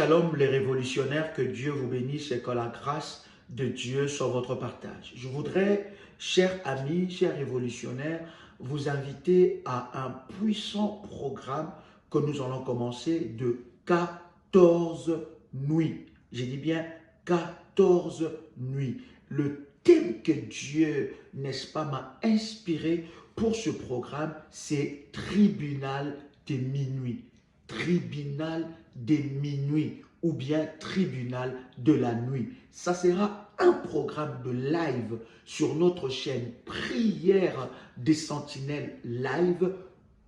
Shalom les révolutionnaires, que Dieu vous bénisse et que la grâce de Dieu soit votre partage. Je voudrais, chers amis, chers révolutionnaires, vous inviter à un puissant programme que nous allons commencer de 14 nuits. J'ai dit bien 14 nuits. Le thème que Dieu, n'est-ce pas, m'a inspiré pour ce programme, c'est tribunal de minuit. Tribunal de minuit ou bien tribunal de la nuit. Ça sera un programme de live sur notre chaîne Prière des Sentinelles Live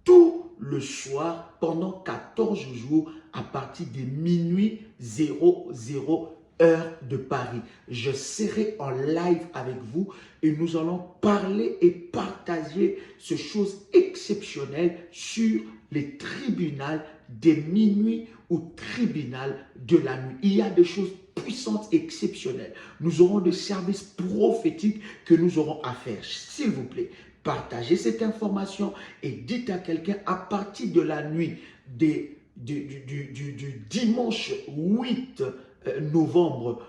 tout le soir pendant 14 jours à partir de minuit 00 heure de Paris. Je serai en live avec vous et nous allons parler et partager ces choses exceptionnelles sur les tribunaux de minuit ou tribunal de la nuit. Il y a des choses puissantes et exceptionnelles. Nous aurons des services prophétiques que nous aurons à faire. S'il vous plaît, partagez cette information et dites à quelqu'un à partir de la nuit du dimanche 8 novembre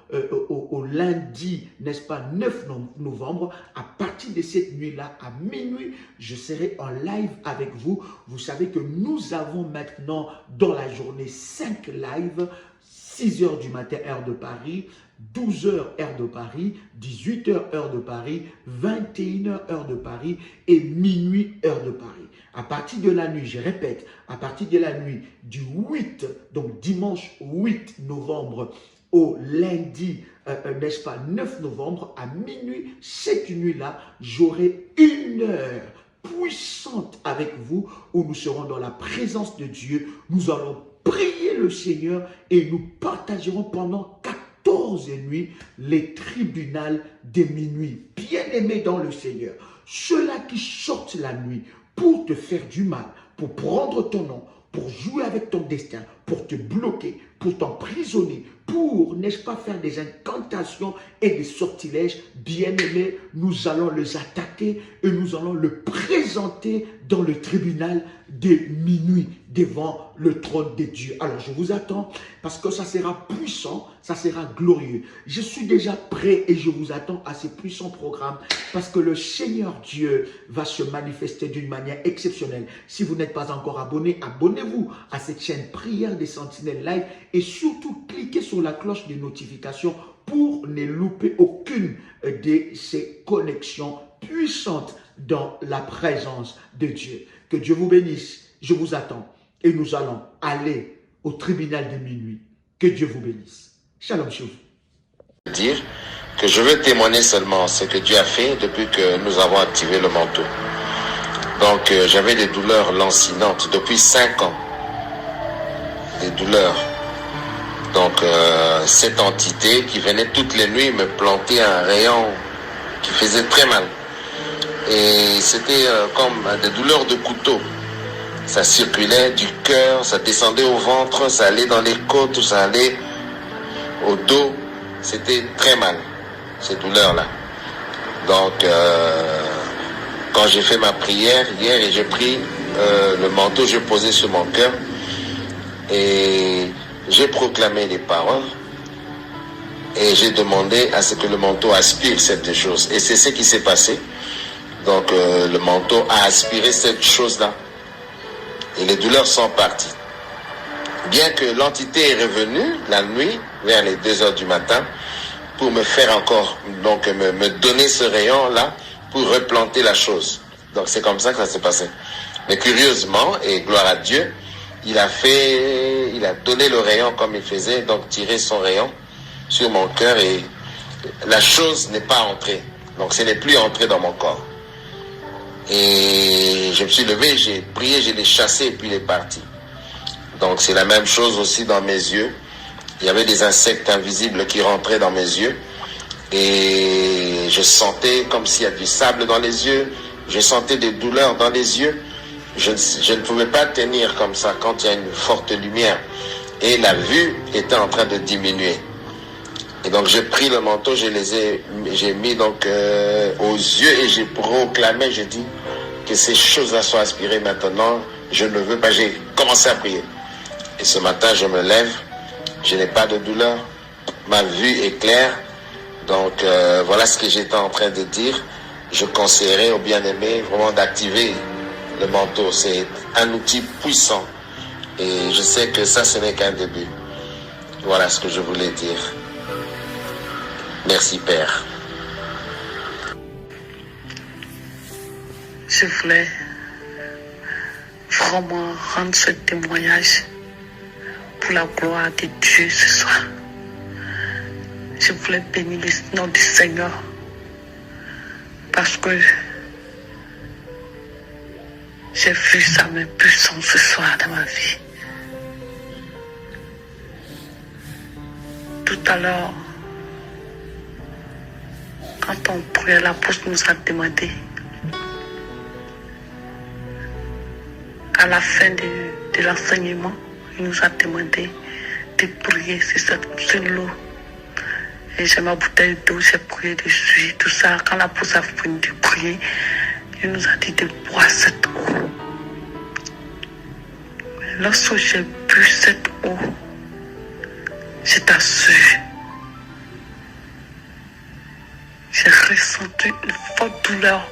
au lundi, n'est-ce pas, 9 novembre, à partir de cette nuit-là, à minuit, je serai en live avec vous. Vous savez que nous avons maintenant dans la journée 5 lives, 6 heures du matin, heure de Paris, 12 heures, heure de Paris, 18 heures, heure de Paris, 21 heures, heure de Paris et minuit, heure de Paris. À partir de la nuit, je répète, à partir de la nuit du 8, donc dimanche 8 novembre au lundi, n'est-ce pas, 9 novembre, à minuit, cette nuit-là, j'aurai une heure puissante avec vous où nous serons dans la présence de Dieu. Nous allons prier le Seigneur et nous partagerons pendant 14 nuits les tribunaux de minuit. Bien-aimés dans le Seigneur, ceux-là qui sortent la nuit pour te faire du mal, pour prendre ton nom, pour jouer avec ton destin, pour te bloquer, pour t'emprisonner, pour, n'est-ce pas, faire des incantations et des sortilèges, bien-aimés, nous allons les attaquer et nous allons le présenter dans le tribunal de minuit devant le trône de Dieu. Alors, je vous attends parce que ça sera puissant, ça sera glorieux. Je suis déjà prêt et je vous attends à ces puissants programmes parce que le Seigneur Dieu va se manifester d'une manière exceptionnelle. Si vous n'êtes pas encore abonné, abonnez-vous à cette chaîne Prière des Sentinelles Live et surtout cliquez sur la cloche de notification pour ne louper aucune de ces connexions puissantes dans la présence de Dieu. Que Dieu vous bénisse. Je vous attends et nous allons aller au tribunal de minuit. Que Dieu vous bénisse. Shalom sur vous. Dire que je veux témoigner seulement ce que Dieu a fait depuis que nous avons activé le manteau. Donc j'avais des douleurs lancinantes depuis 5 ans. Des douleurs. Donc cette entité qui venait toutes les nuits me planter un rayon qui faisait très mal. Et c'était comme des douleurs de couteau. Ça circulait du cœur, ça descendait au ventre, ça allait dans les côtes, ça allait au dos. C'était très mal, ces douleurs-là. Donc, quand j'ai fait ma prière hier et j'ai pris le manteau, j'ai posé sur mon cœur et j'ai proclamé les paroles et j'ai demandé à ce que le manteau aspire cette chose. Et c'est ce qui s'est passé. Donc, le manteau a aspiré cette chose-là. Et les douleurs sont parties. Bien que l'entité est revenue la nuit, vers les 2 heures du matin, pour me faire encore, donc me donner ce rayon-là, pour replanter la chose. Donc c'est comme ça que ça s'est passé. Mais curieusement, et gloire à Dieu, il a donné le rayon comme il faisait, donc tiré son rayon sur mon cœur et la chose n'est pas entrée. Donc ce n'est plus entré dans mon corps. Et je me suis levé, j'ai prié, je l'ai chassé et puis il est parti. Donc c'est la même chose aussi dans mes yeux. Il y avait des insectes invisibles qui rentraient dans mes yeux. Et je sentais comme s'il y a du sable dans les yeux. Je sentais des douleurs dans les yeux. Je ne pouvais pas tenir comme ça quand il y a une forte lumière. Et la vue était en train de diminuer. Et donc j'ai pris le manteau, j'ai mis donc aux yeux et j'ai proclamé, j'ai dit que ces choses-là soient aspirées maintenant. Je ne veux pas, j'ai commencé à prier. Et ce matin, je me lève Je n'ai pas de douleur. Ma vue est claire. Donc, voilà ce que j'étais en train de dire. Je conseillerais aux bien-aimés vraiment d'activer le manteau. C'est un outil puissant. Et je sais que ça, ce n'est qu'un début. Voilà ce que je voulais dire. Merci, Père. Je voulais vraiment rendre ce témoignage pour la gloire de Dieu ce soir. Je voulais bénir le nom du Seigneur parce que j'ai vu sa main puissante ce soir dans ma vie. Tout à l'heure, quand on priait, l'apôtre nous a demandé à la fin de l'enseignement, il nous a demandé de prier sur l'eau. Et j'ai ma bouteille d'eau, j'ai prié dessus, tout ça. Quand l'apôtre a fini de prier, il nous a dit de boire cette eau. Lorsque j'ai bu cette eau, je t'assure, j'ai ressenti une forte douleur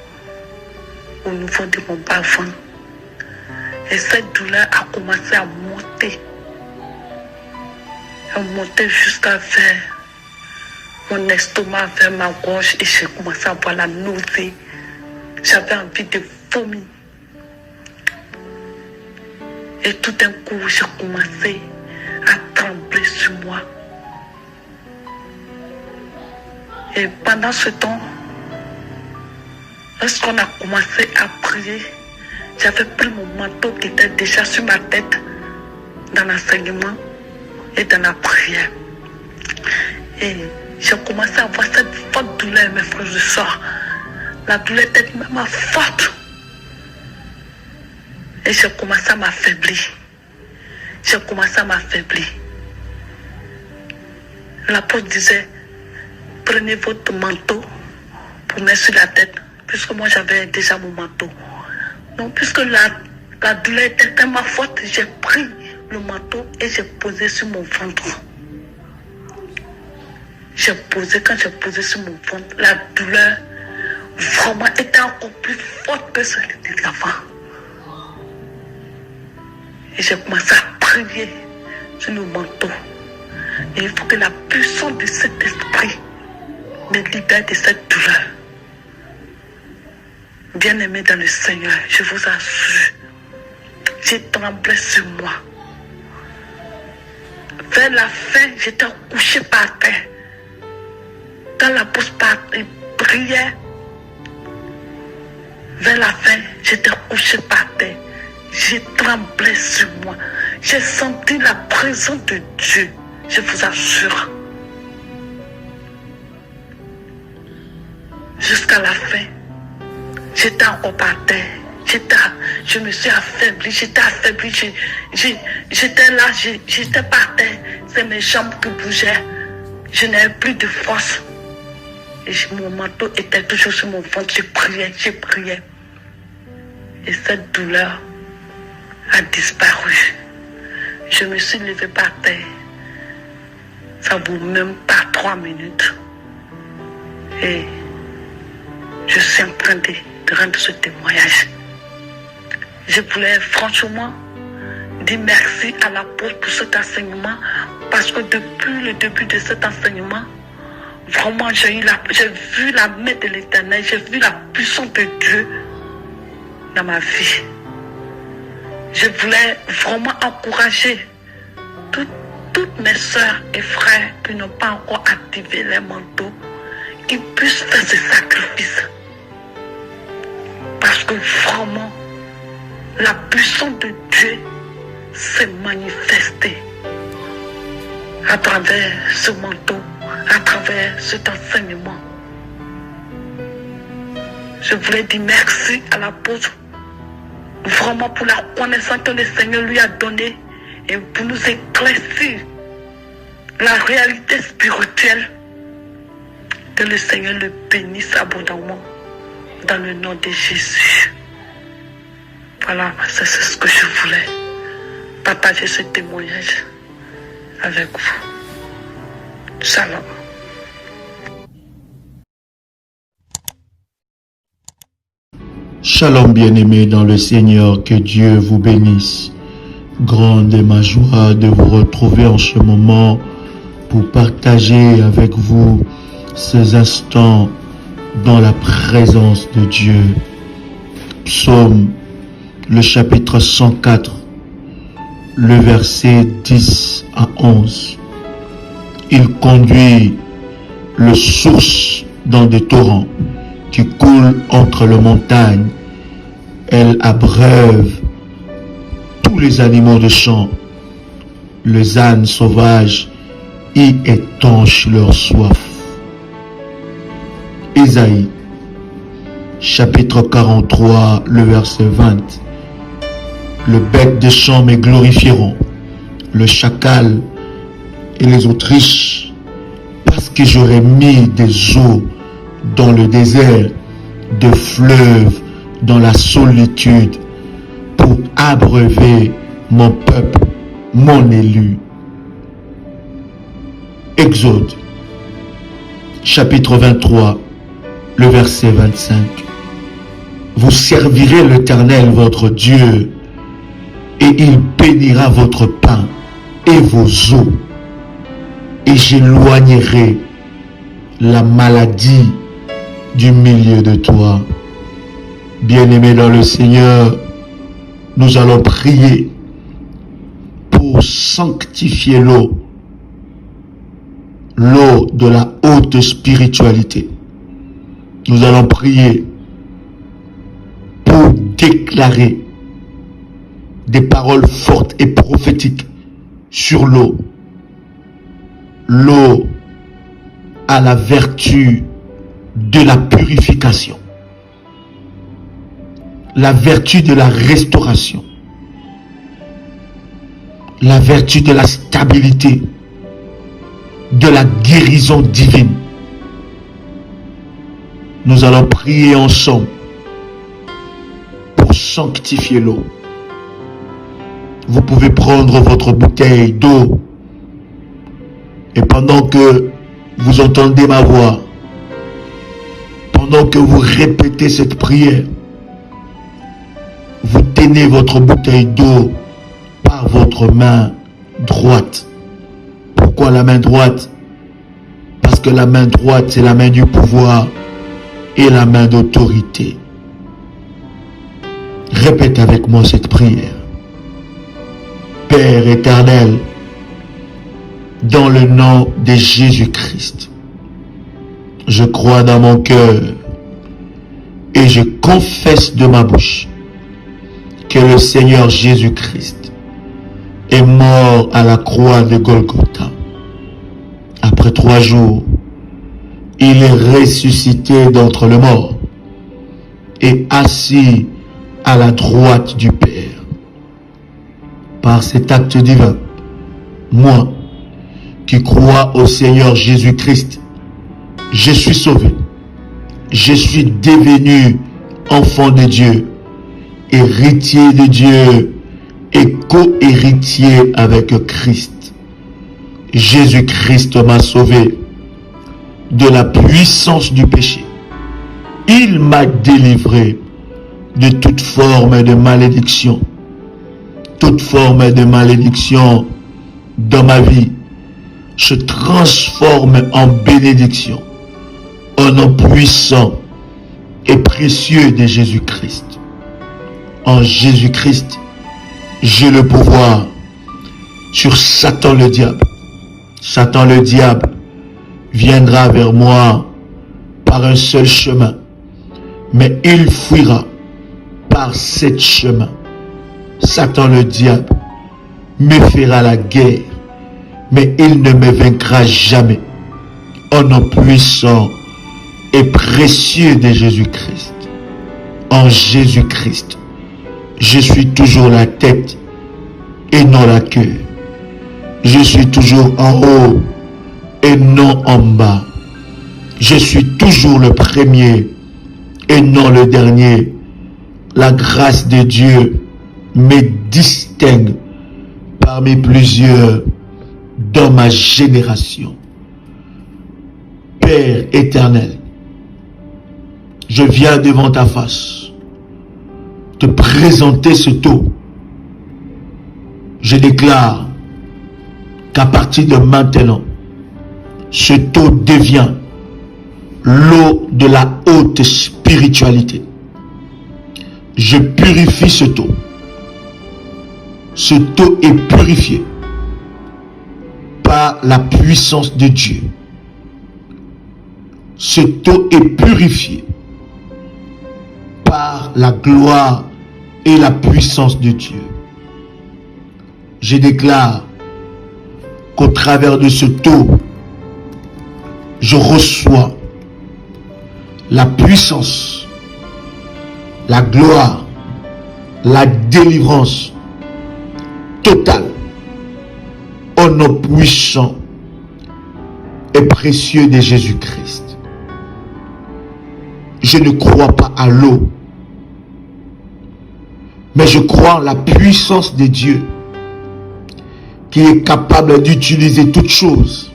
au niveau de mon bas-ventre. Et cette douleur a commencé à monter. Elle montait jusqu'à vers mon estomac, vers ma gorge, et j'ai commencé à avoir la nausée. J'avais envie de vomir. Et tout d'un coup, j'ai commencé à trembler sur moi. Et pendant ce temps, lorsqu'on a commencé à prier, j'avais pris mon manteau qui était déjà sur ma tête dans l'enseignement et dans la prière. Et j'ai commencé à avoir cette forte douleur, mes frères et sœurs. La douleur était même forte. Et j'ai commencé à m'affaiblir. J'ai commencé à m'affaiblir. L'apôtre disait, prenez votre manteau pour mettre sur la tête, puisque moi j'avais déjà mon manteau. Donc puisque la douleur était tellement forte, j'ai pris le manteau et j'ai posé sur mon ventre. Quand j'ai posé sur mon ventre, la douleur vraiment était encore plus forte que celle d'avant. Et j'ai commencé à prier sur le manteau. Et il faut que la puissance de cet esprit me libère de cette douleur. Bien-aimé dans le Seigneur, je vous assure, j'ai tremblé sur moi. Vers la fin, j'étais couché par terre. Quand l'apôtre priait, vers la fin, j'étais couché par terre. J'ai tremblé sur moi. J'ai senti la présence de Dieu, je vous assure. Jusqu'à la fin, j'étais encore par terre. Je me suis affaibli, j'étais là, j'étais par terre. C'est mes jambes qui bougeaient. Je n'avais plus de force. Et mon manteau était toujours sur mon ventre. Je priais. Et cette douleur a disparu. Je me suis levé par terre. Ça ne vaut même pas 3 minutes. Et je suis en train de rendre ce témoignage. Je voulais franchement dire merci à l'apôtre pour cet enseignement, parce que depuis le début de cet enseignement, vraiment j'ai vu la main de l'Éternel, j'ai vu la puissance de Dieu dans ma vie. Je voulais vraiment encourager toutes mes soeurs et frères qui n'ont pas encore activé les manteaux, qu'ils puissent faire ce sacrifice. Parce que vraiment, la puissance de Dieu s'est manifestée à travers ce manteau, à travers cet enseignement. Je voulais dire merci à l'apôtre, vraiment pour la connaissance que le Seigneur lui a donnée et pour nous éclaircir la réalité spirituelle. Que le Seigneur le bénisse abondamment dans le nom de Jésus. Voilà, c'est ce que je voulais partager, ce témoignage. avec vous. Shalom. Shalom bien-aimés dans le Seigneur, que Dieu vous bénisse. Grande est ma joie de vous retrouver en ce moment pour partager avec vous ces instants dans la présence de Dieu. Psaume, le chapitre 104, le verset 10 à 11. Il conduit le source dans des torrents qui coulent entre les montagnes. Elle abreuve tous les animaux de champ. Les ânes sauvages y étanchent leur soif. Ésaïe, chapitre 43, le verset 20. Le bec des champs me glorifieront, le chacal et les autruches, parce que j'aurai mis des eaux dans le désert, des fleuves dans la solitude, pour abreuver mon peuple, mon élu. Exode, chapitre 23, le verset 25. Vous servirez l'Éternel votre Dieu, et il bénira votre pain et vos eaux, et j'éloignerai la maladie du milieu de toi. Bien-aimés dans le Seigneur, nous allons prier pour sanctifier l'eau de la haute spiritualité. Nous allons prier pour déclarer des paroles fortes et prophétiques sur l'eau. L'eau a la vertu de la purification, la vertu de la restauration, la vertu de la stabilité, de la guérison divine. Nous allons prier ensemble pour sanctifier l'eau. Vous pouvez prendre votre bouteille d'eau et pendant que vous entendez ma voix, pendant que vous répétez cette prière, vous tenez votre bouteille d'eau par votre main droite. Pourquoi la main droite? Parce que la main droite, c'est la main du pouvoir et la main d'autorité. Répète avec moi cette prière. Père éternel, dans le nom de Jésus-Christ, je crois dans mon cœur et je confesse de ma bouche que le Seigneur Jésus-Christ est mort à la croix de Golgotha. Après 3 jours, il est ressuscité d'entre les morts et assis à la droite du Père. Par cet acte divin, moi, qui crois au Seigneur Jésus-Christ, je suis sauvé. Je suis devenu enfant de Dieu, héritier de Dieu et co-héritier avec Christ. Jésus-Christ m'a sauvé de la puissance du péché. Il m'a délivré de toute forme de malédiction. Toute forme de malédiction dans ma vie se transforme en bénédiction au nom puissant et précieux de Jésus-Christ. En Jésus-Christ, j'ai le pouvoir sur Satan le diable. Satan le diable viendra vers moi par un seul chemin, mais il fuira par 7 chemins. Satan le diable me fera la guerre, mais il ne me vaincra jamais. Au nom puissant et précieux de Jésus-Christ. En Jésus-Christ, je suis toujours la tête et non la queue. Je suis toujours en haut et non en bas. Je suis toujours le premier et non le dernier. La grâce de Dieu me distingue parmi plusieurs dans ma génération. Père éternel, je viens devant ta face te présenter ce taux. Je déclare qu'à partir de maintenant, ce taux devient l'eau de la haute spiritualité. Je purifie ce taux. Ce taux est purifié par la puissance de Dieu. Ce taux est purifié par la gloire et la puissance de Dieu. Je déclare qu'au travers de ce taux, je reçois la puissance, la gloire, la délivrance totale au nom puissant et précieux de Jésus-Christ. Je ne crois pas à l'eau, mais je crois en la puissance de Dieu qui est capable d'utiliser toutes choses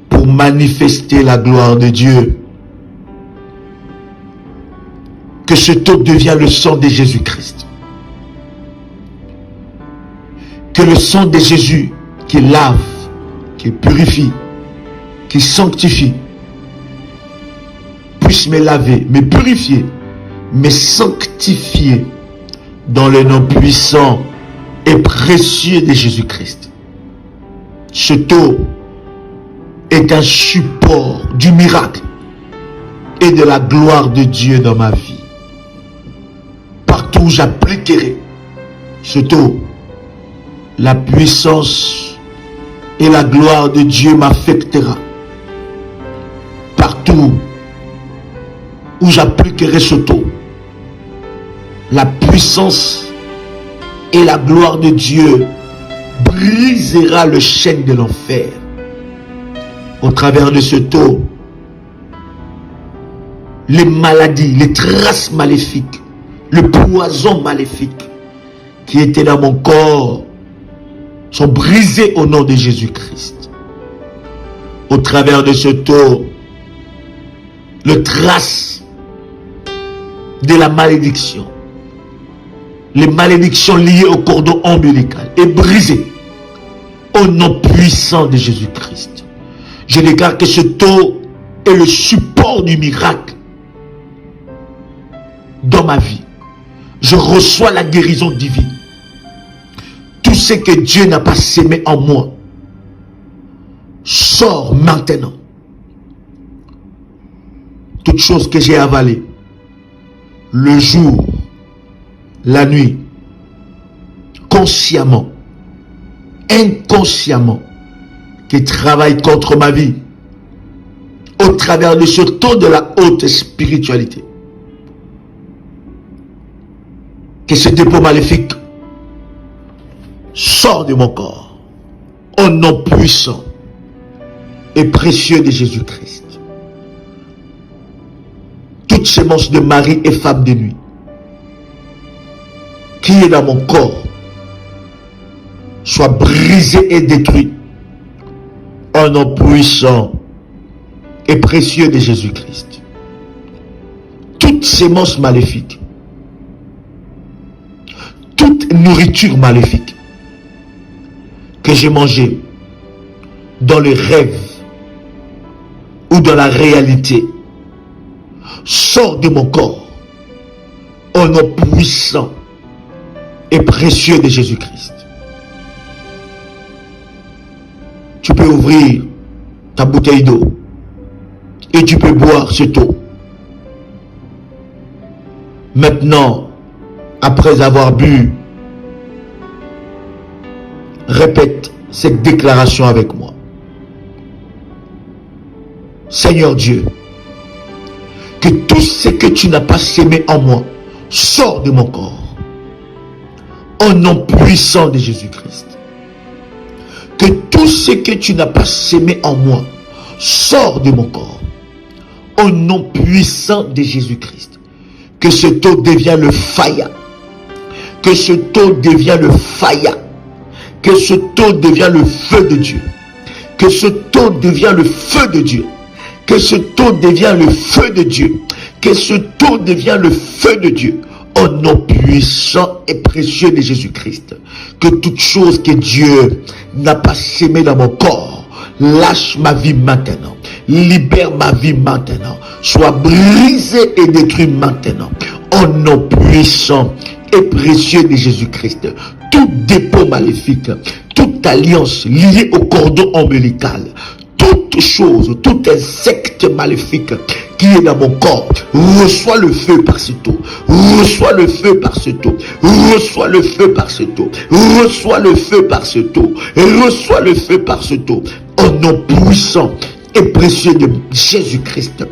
pour manifester la gloire de Dieu. Que ce taux devient le sang de Jésus-Christ. Que le sang de Jésus qui lave, qui purifie, qui sanctifie, puisse me laver, me purifier, me sanctifier dans le nom puissant et précieux de Jésus-Christ. Ce taux est un support du miracle et de la gloire de Dieu dans ma vie. Partout où j'appliquerai ce taux, la puissance et la gloire de Dieu m'affectera. Partout où j'appliquerai ce taux, la puissance et la gloire de Dieu brisera le chêne de l'enfer. Au travers de ce taux, les maladies, les traces maléfiques, le poison maléfique qui était dans mon corps sont brisés au nom de Jésus-Christ. Au travers de ce taux, le trace de la malédiction, les malédictions liées au cordon ombilical est brisé au nom puissant de Jésus-Christ. Je déclare que ce taux est le support du miracle dans ma vie. Je reçois la guérison divine. Tout ce que Dieu n'a pas sémé en moi sort maintenant. Toute chose que j'ai avalée, le jour, la nuit, consciemment, inconsciemment, qui travaille contre ma vie, au travers de ce taux de la haute spiritualité. Que ce dépôt maléfique sort de mon corps, au nom puissant et précieux de Jésus-Christ. Toute sémence de mari et femme de nuit qui est dans mon corps soit brisée et détruite au nom puissant et précieux de Jésus-Christ. Toute sémence maléfique, toute nourriture maléfique que j'ai mangée dans le rêve ou dans la réalité sort de mon corps au nom puissant et précieux de Jésus-Christ. Tu peux ouvrir ta bouteille d'eau et tu peux boire cette eau. Maintenant, après avoir bu, répète cette déclaration avec moi. Seigneur Dieu, que tout ce que tu n'as pas sémé en moi sort de mon corps. Au nom puissant de Jésus-Christ. Que tout ce que tu n'as pas sémé en moi sort de mon corps. Au nom puissant de Jésus-Christ. Que ce taux devienne le faya. Que ce taux devienne le faya. Que ce taux devienne le feu de Dieu. Que ce taux devienne le feu de Dieu. Que ce taux devienne le feu de Dieu. Que ce taux devienne le feu de Dieu. Au nom puissant et précieux de Jésus-Christ. Que toute chose que Dieu n'a pas sémée dans mon corps, lâche ma vie maintenant. Libère ma vie maintenant. Soit brisée et détruite maintenant. Au nom puissant et précieux de Jésus-Christ. Tout dépôt maléfique, toute alliance liée au cordon ombilical, toute chose, tout insecte maléfique qui est dans mon corps, reçois le feu par ce taux, reçois le feu par ce taux, reçois le feu par ce taux, reçois le feu par ce taux, reçois le feu par ce taux, au nom puissant et précieux de Jésus-Christ.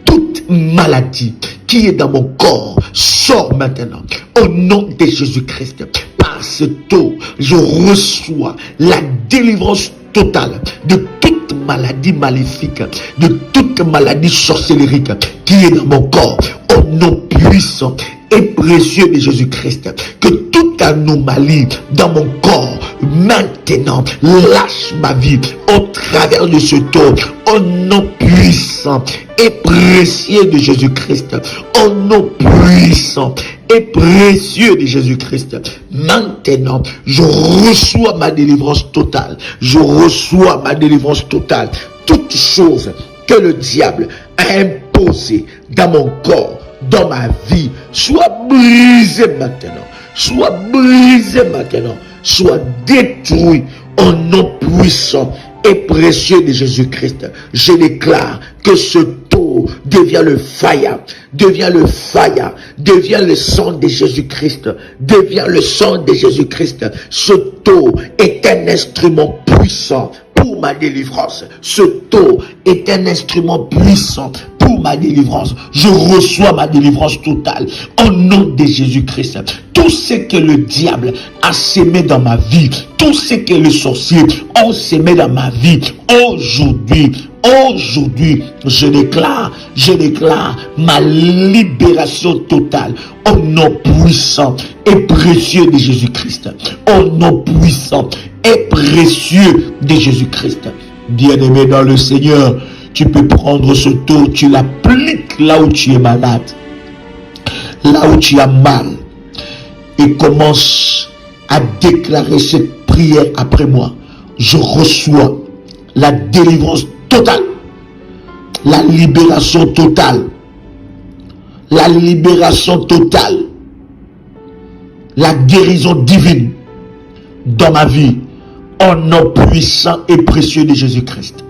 Toute maladie qui est dans mon corps sort maintenant au nom de Jésus-Christ. Par ce taux, je reçois la délivrance totale de toute maladie maléfique, de toute maladie sorcellérique qui est dans mon corps, au nom puissant et précieux de Jésus-Christ. Que toute anomalie dans mon corps maintenant lâche ma vie au travers de ce taux, au nom puissant et précieux de Jésus-Christ, au nom puissant et précieux de Jésus-Christ. Maintenant, je reçois ma délivrance totale. Je reçois ma délivrance totale. Toute chose que le diable a imposée dans mon corps, dans ma vie, soit brisée maintenant. Soit brisée maintenant. Soit détruit au nom puissant et précieux de Jésus-Christ. Je déclare que ce taux devient le fire, devient le fire, devient le sang de Jésus-Christ, devient le sang de Jésus-Christ. Ce taux est un instrument puissant pour ma délivrance. Ce taux est un instrument puissant pour ma délivrance. Je reçois ma délivrance totale au nom de Jésus-Christ. Tout ce que le diable a sémé dans ma vie, tout ce que les sorciers ont sémé dans ma vie, aujourd'hui, je déclare ma libération totale au nom puissant et précieux de Jésus-Christ. Au nom puissant et précieux de Jésus-Christ. Bien-aimé dans le Seigneur, tu peux prendre ce taux, tu l'appliques là où tu es malade, là où tu as mal, et commence à déclarer cette prière après moi. Je reçois la délivrance totale, la libération totale, la libération totale, la guérison divine dans ma vie, au nom puissant et précieux de Jésus-Christ.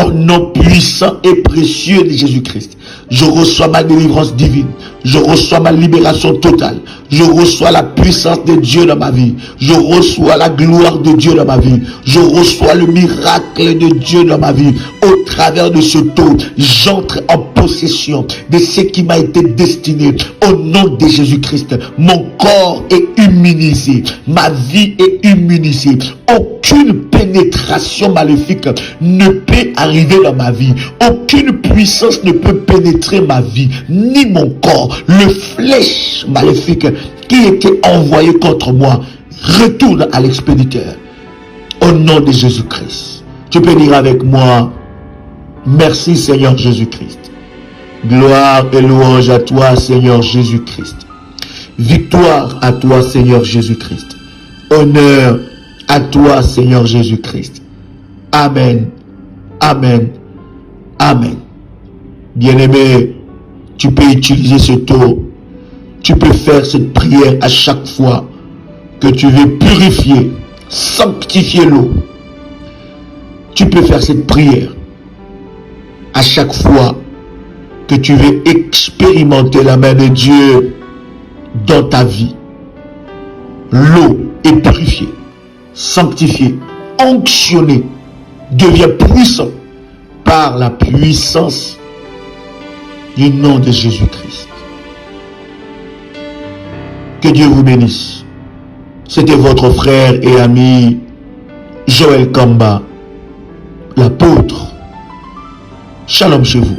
Au nom puissant et précieux de Jésus-Christ, je reçois ma délivrance divine. Je reçois ma libération totale. Je reçois la puissance de Dieu dans ma vie. Je reçois la gloire de Dieu dans ma vie. Je reçois le miracle de Dieu dans ma vie. Au travers de ce taux, j'entre en possession de ce qui m'a été destiné. Au nom de Jésus-Christ, mon corps est immunisé. Ma vie est immunisée. Aucune pénétration maléfique ne peut arriver dans ma vie. Aucune puissance ne peut pénétrer ma vie, ni mon corps. Le flèche maléfique qui était envoyé contre moi retourne à l'expéditeur. Au nom de Jésus-Christ. Tu peux dire avec moi, merci Seigneur Jésus-Christ. Gloire et louange à toi Seigneur Jésus-Christ. Victoire à toi Seigneur Jésus-Christ. Honneur à toi Seigneur Jésus-Christ. Amen. Amen. Amen. Bien-aimé, tu peux utiliser ce taux. Tu peux faire cette prière à chaque fois que tu veux purifier, sanctifier l'eau. Tu peux faire cette prière à chaque fois que tu veux expérimenter la main de Dieu dans ta vie. L'eau est purifiée, sanctifiée, onctionnée, devient puissant par la puissance du nom de Jésus-Christ. Que Dieu vous bénisse. C'était votre frère et ami Joël Kamba, l'apôtre. Shalom chez vous.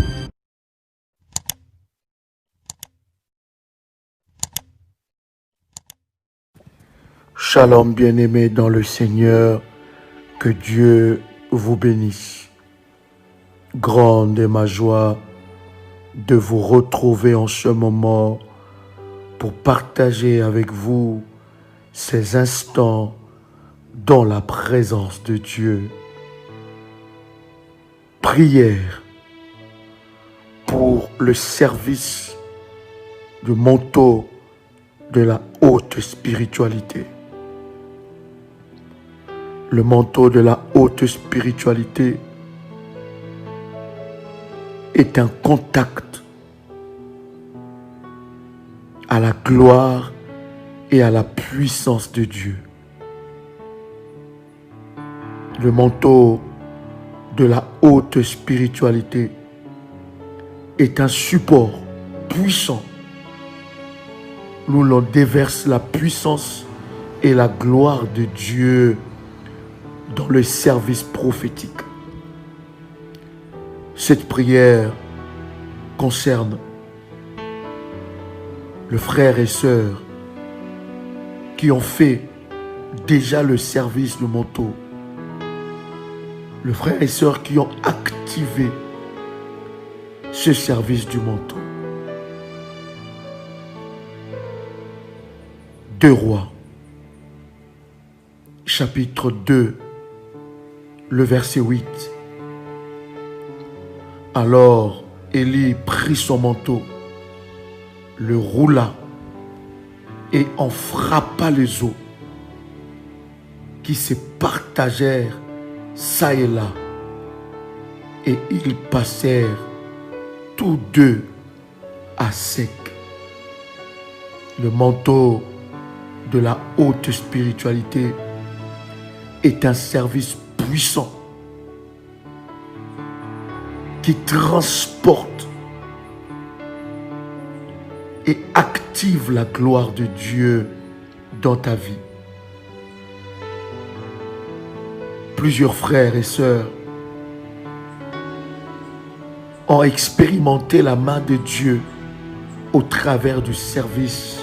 Shalom bien-aimés dans le Seigneur, que Dieu vous bénisse. Grande est ma joie de vous retrouver en ce moment pour partager avec vous ces instants dans la présence de Dieu. Prière pour le service du manteau de la haute spiritualité. Le manteau de la haute spiritualité est un contact à la gloire et à la puissance de Dieu. Le manteau de la haute spiritualité est un support puissant où l'on déverse la puissance et la gloire de Dieu dans le service prophétique. Cette prière concerne le frère et sœur qui ont fait déjà le service du manteau. Le frère et sœur qui ont activé ce service du manteau. 2 Rois, chapitre 2, le verset 8. Alors Élie prit son manteau, le roula et en frappa les eaux qui se partagèrent çà et là, et ils passèrent tous deux à sec. Le manteau de la haute spiritualité est un service puissant qui transporte et active la gloire de Dieu dans ta vie. Plusieurs frères et sœurs ont expérimenté la main de Dieu au travers du service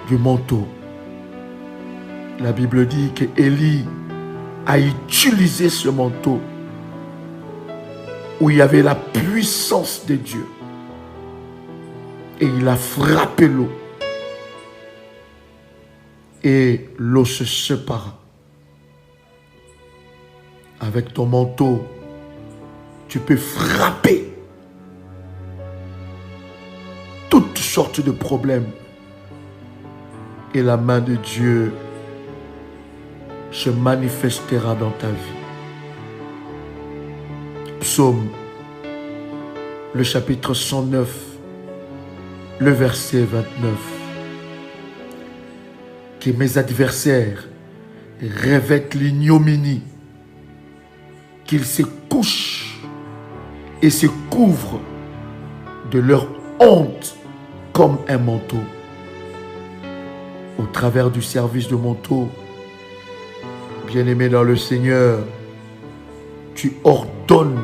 du manteau. La Bible dit que Élie a utilisé ce manteau où il y avait la puissance de Dieu et il a frappé l'eau et l'eau se sépara. Avec ton manteau, tu peux frapper toutes sortes de problèmes et la main de Dieu se manifestera dans ta vie. Psaume, le chapitre 109, le verset 29. Que mes adversaires revêtent l'ignominie, qu'ils se couchent et se couvrent de leur honte comme un manteau. Au travers du service de manteau, bien-aimé dans le Seigneur, tu ordonnes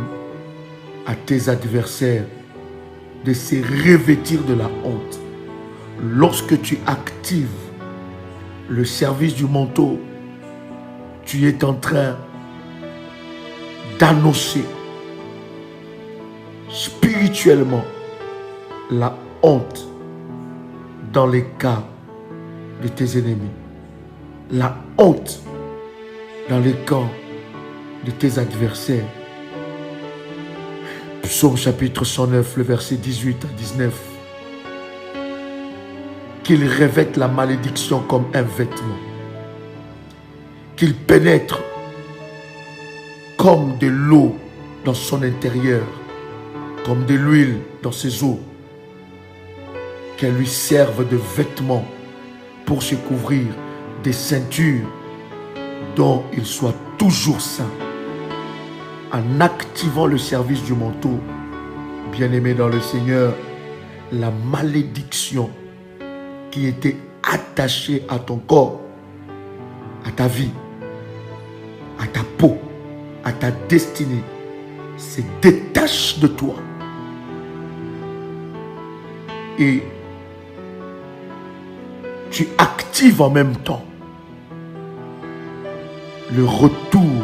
à tes adversaires de se revêtir de la honte. Lorsque tu actives le service du manteau, tu es en train d'annoncer spirituellement la honte dans les cas de tes ennemis, la honte dans les camps de tes adversaires. Psaume chapitre 109, le verset 18 à 19. Qu'il revête la malédiction comme un vêtement, qu'il pénètre comme de l'eau dans son intérieur, comme de l'huile dans ses os, qu'elle lui serve de vêtement pour se couvrir, des ceintures dont il soit toujours saint. En activant le service du manteau, bien-aimé dans le Seigneur, la malédiction qui était attachée à ton corps, à ta vie, à ta peau, à ta destinée, se détache de toi. Et tu actives active en même temps le retour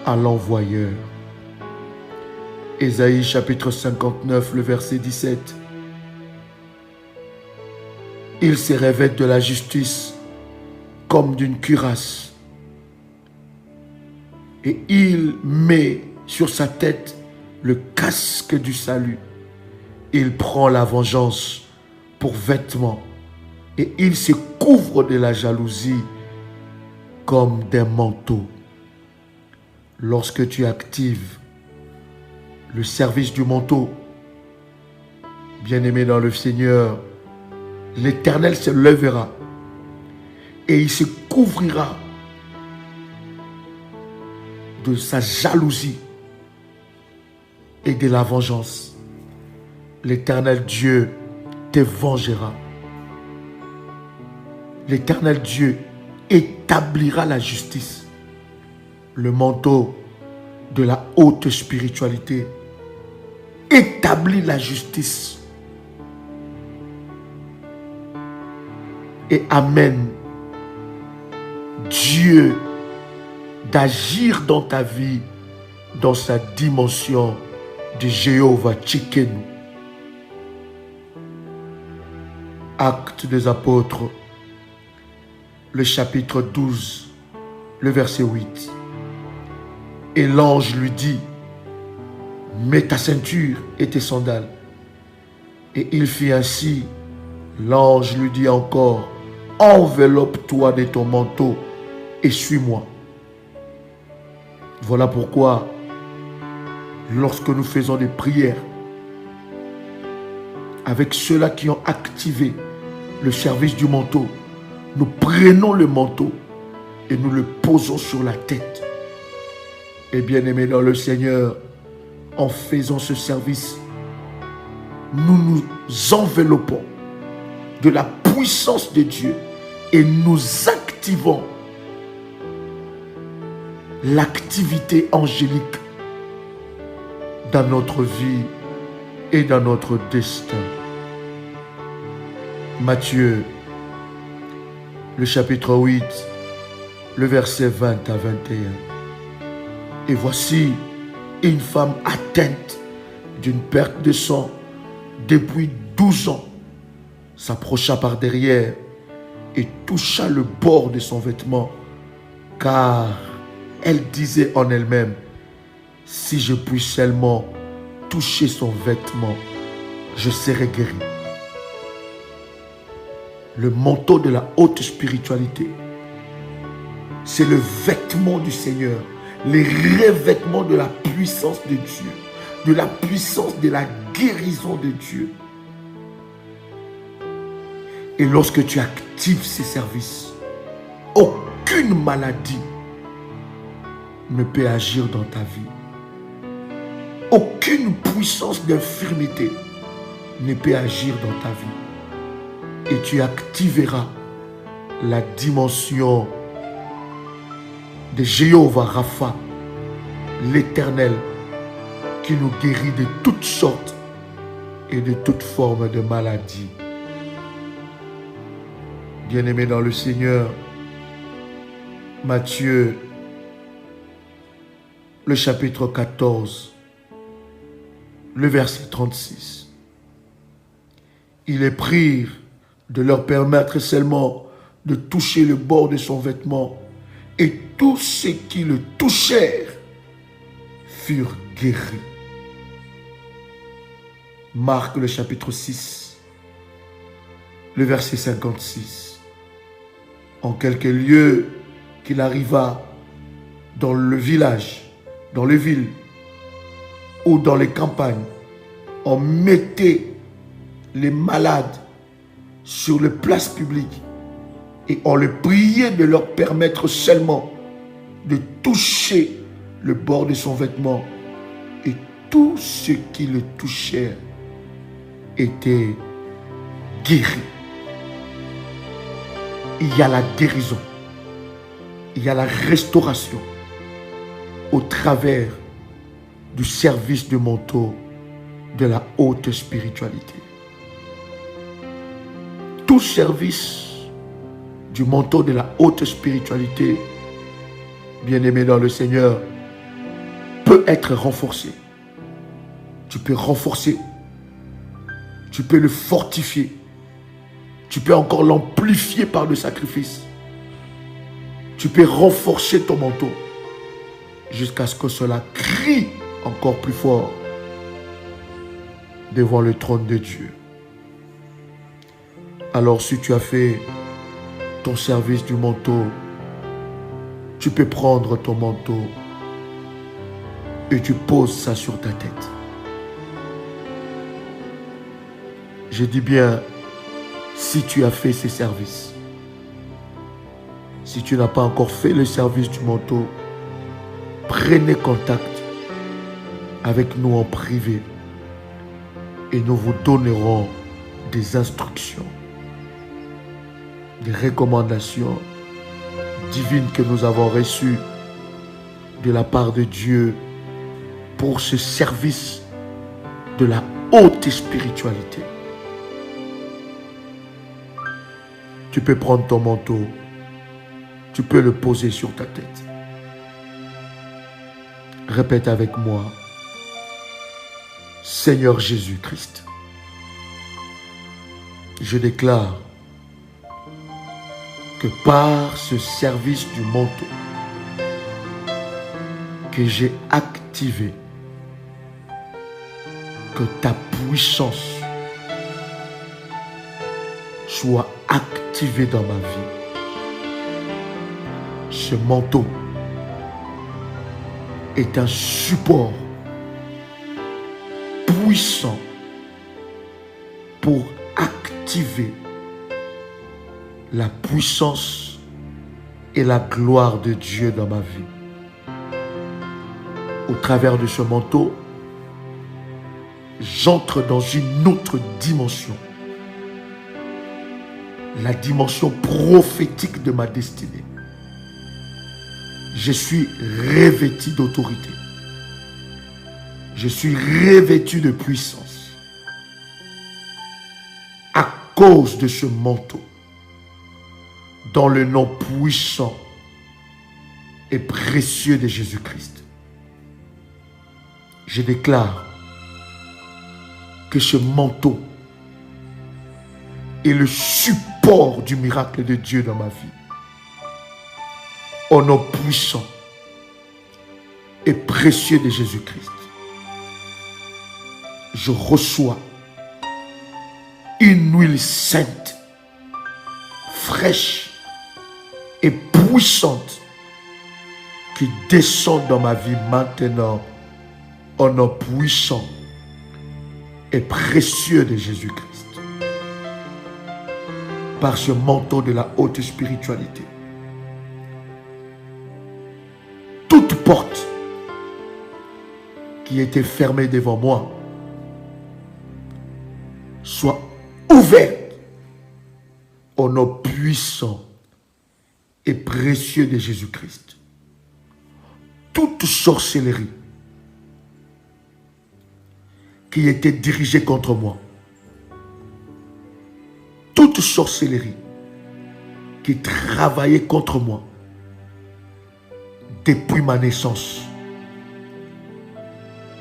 à l'envoyeur. Ésaïe chapitre 59, le verset 17. Il se revêt de la justice comme d'une cuirasse, et il met sur sa tête le casque du salut. Il prend la vengeance pour vêtement, et il se couvre de la jalousie comme d'un manteau. Lorsque tu actives le service du manteau, bien-aimé dans le Seigneur, l'Éternel se lèvera et il se couvrira de sa jalousie et de la vengeance. L'Éternel Dieu te vengera. L'Éternel Dieu établira la justice. Le manteau de la haute spiritualité établit la justice et amène Dieu d'agir dans ta vie dans sa dimension de Jéhovah Tsidkenu. Actes des Apôtres, le chapitre 12, le verset 8. Et l'ange lui dit, mets ta ceinture et tes sandales. Et il fit ainsi. L'ange lui dit encore, enveloppe-toi de ton manteau et suis-moi. Voilà pourquoi, lorsque nous faisons des prières, avec ceux-là qui ont activé le service du manteau, nous prenons le manteau et nous le posons sur la tête. Et bien aimé dans le Seigneur, en faisant ce service, nous nous enveloppons de la puissance de Dieu et nous activons l'activité angélique dans notre vie et dans notre destin. Matthieu, le chapitre 8, le verset 20 à 21. Et voici une femme atteinte d'une perte de sang depuis 12 ans s'approcha par derrière et toucha le bord de son vêtement, car elle disait en elle-même, si je puis seulement toucher son vêtement, je serai guéri. Le manteau de la haute spiritualité, c'est le vêtement du Seigneur, les revêtements de la puissance de Dieu, de la puissance de la guérison de Dieu. Et lorsque tu actives ces services, aucune maladie ne peut agir dans ta vie. Aucune puissance d'infirmité ne peut agir dans ta vie. Et tu activeras la dimension de Jéhovah Rapha, l'Éternel, qui nous guérit de toutes sortes et de toutes formes de maladies. Bien-aimés dans le Seigneur, Matthieu, le chapitre 14, le verset 36. Ils les prirent de leur permettre seulement de toucher le bord de son vêtement, et tous ceux qui le touchèrent furent guéris. Marc, le chapitre 6, le verset 56. En quelques lieux qu'il arriva dans le village, dans les villes ou dans les campagnes, on mettait les malades sur les places publiques et on les priait de leur permettre seulement de toucher le bord de son vêtement, et tous ceux qui le touchèrent étaient guéris. Il y a la guérison, il y a la restauration au travers du service de manteau de la haute spiritualité. Tout service du manteau de la haute spiritualité, bien-aimé dans le Seigneur, peut être renforcé. Tu peux renforcer. Tu peux le fortifier. Tu peux encore l'amplifier par le sacrifice. Tu peux renforcer ton manteau jusqu'à ce que cela crie encore plus fort devant le trône de Dieu. Alors si tu as fait ton service du manteau, tu peux prendre ton manteau et tu poses ça sur ta tête. Je dis bien, si tu as fait ces services. Si tu n'as pas encore fait le service du manteau, prenez contact avec nous en privé et nous vous donnerons des instructions, des recommandations divines que nous avons reçues de la part de Dieu pour ce service de la haute spiritualité. Tu peux prendre ton manteau, tu peux le poser sur ta tête. Répète avec moi. Seigneur Jésus-Christ, je déclare que par ce service du manteau que j'ai activé, que ta puissance soit activée dans ma vie. Ce manteau est un support puissant pour activer la puissance et la gloire de Dieu dans ma vie. Au travers de ce manteau, j'entre dans une autre dimension. La dimension prophétique de ma destinée. Je suis revêtu d'autorité. Je suis revêtu de puissance. À cause de ce manteau, dans le nom puissant et précieux de Jésus-Christ, je déclare que ce manteau est le support du miracle de Dieu dans ma vie. Au nom puissant et précieux de Jésus-Christ, je reçois une huile sainte, fraîche et puissante qui descend dans ma vie maintenant au nom puissant et précieux de Jésus-Christ. Par ce manteau de la haute spiritualité, toute porte qui était fermée devant moi soit ouverte au nom puissant et précieux de Jésus-Christ. Toute sorcellerie qui était dirigée contre moi, toute sorcellerie qui travaillait contre moi depuis ma naissance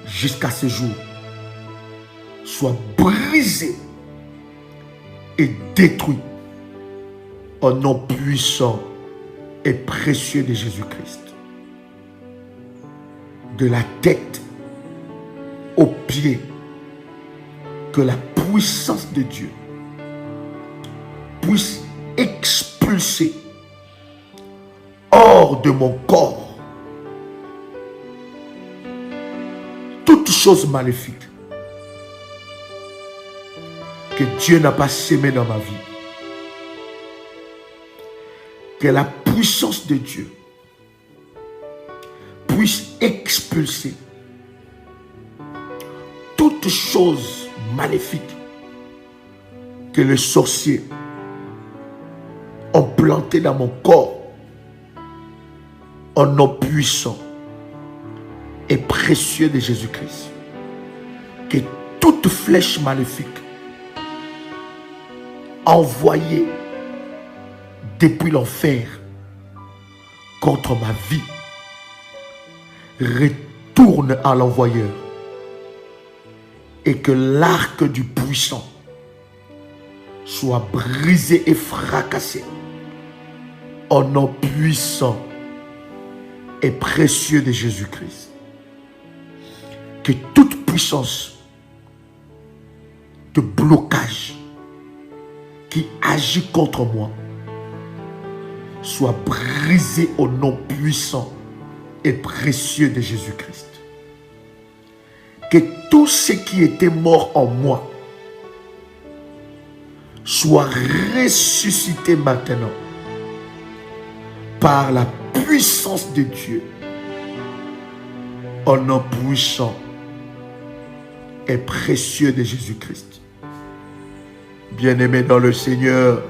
jusqu'à ce jour soit brisée et détruite au nom puissant et précieux de Jésus-Christ. De la tête aux pieds, que la puissance de Dieu puisse expulser hors de mon corps toute chose maléfique que Dieu n'a pas sémé dans ma vie. Que la puissance de Dieu puisse expulser toute chose maléfique que les sorciers ont planté dans mon corps au nom puissant et précieux de Jésus-Christ. Que toute flèche maléfique envoyée depuis l'enfer contre ma vie retourne à l'envoyeur et que l'arc du puissant soit brisé et fracassé au nom puissant et précieux de Jésus-Christ. Que toute puissance de blocage qui agit contre moi soit brisée au nom puissant et précieux de Jésus-Christ. Que tout ce qui était mort en moi soit ressuscité maintenant par la puissance de Dieu au nom puissant et précieux de Jésus-Christ. Bien-aimé dans le Seigneur,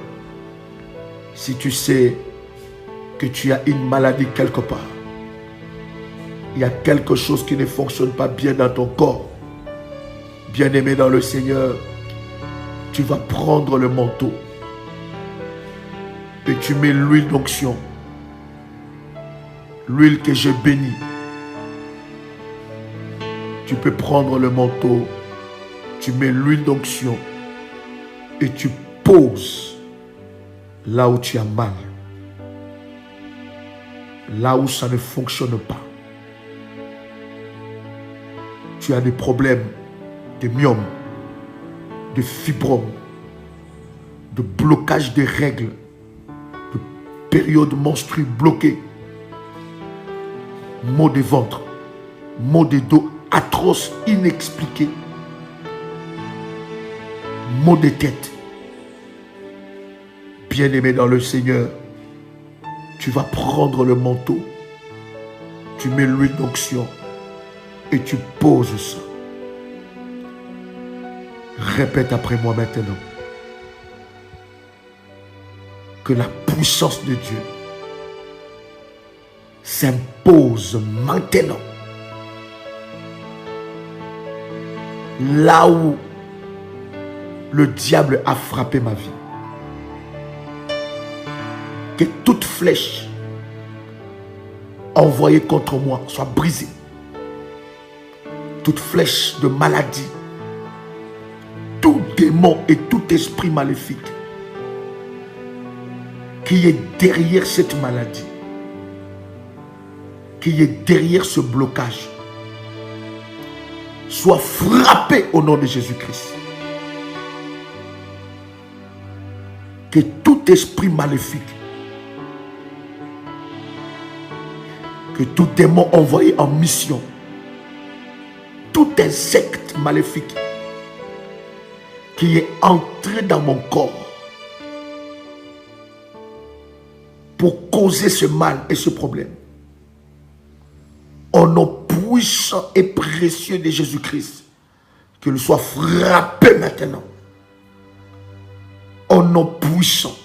si tu sais que tu as une maladie quelque part, il y a quelque chose qui ne fonctionne pas bien dans ton corps, bien-aimé dans le Seigneur, tu vas prendre le manteau et tu mets l'huile d'onction, l'huile que je bénis. Tu peux prendre le manteau, tu mets l'huile d'onction et tu poses là où tu as mal, là où ça ne fonctionne pas. Tu as des problèmes de myome, de fibrome, de blocage des règles, de période menstruelle bloquée, maux de ventre, maux de dos atroces, inexpliqués, maux de tête. Bien-aimé dans le Seigneur, tu vas prendre le manteau, tu mets l'huile d'onction et tu poses ça. Répète après moi maintenant. Que la puissance de Dieu s'impose maintenant. Là où le diable a frappé ma vie. Que toute flèche envoyée contre moi soit brisée. Toute flèche de maladie, tout démon et tout esprit maléfique qui est derrière cette maladie, qui est derrière ce blocage, soit frappé au nom de Jésus-Christ. Que tout esprit maléfique, que tout démon envoyé en mission, tout insecte maléfique qui est entré dans mon corps pour causer ce mal et ce problème, au nom puissant et précieux de Jésus-Christ, qu'il soit frappé maintenant, au nom puissant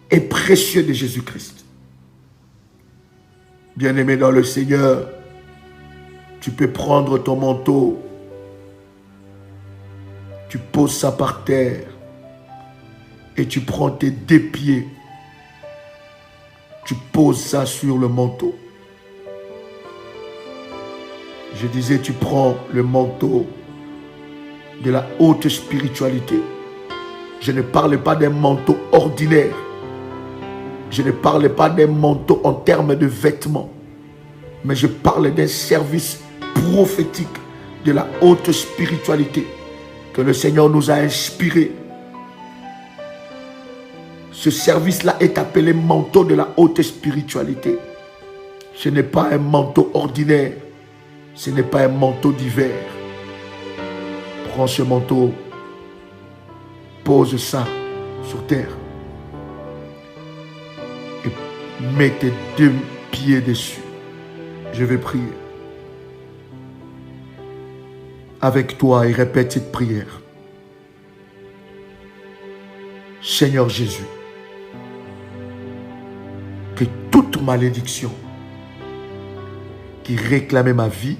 et précieux de Jésus-Christ. Bien-aimé dans le Seigneur, tu peux prendre ton manteau, tu poses ça par terre et tu prends tes deux pieds, tu poses ça sur le manteau. Je disais, tu prends le manteau de la haute spiritualité. Je ne parle pas d'un manteau ordinaire. Je ne parle pas d'un manteau en termes de vêtements. Mais je parle d'un service prophétique de la haute spiritualité que le Seigneur nous a inspiré. Ce service-là est appelé manteau de la haute spiritualité. Ce n'est pas un manteau ordinaire. Ce n'est pas un manteau d'hiver. Prends ce manteau, pose ça sur terre et mets tes deux pieds dessus. Je vais prier avec toi et répète cette prière. Seigneur Jésus, que toute malédiction qui réclamait ma vie,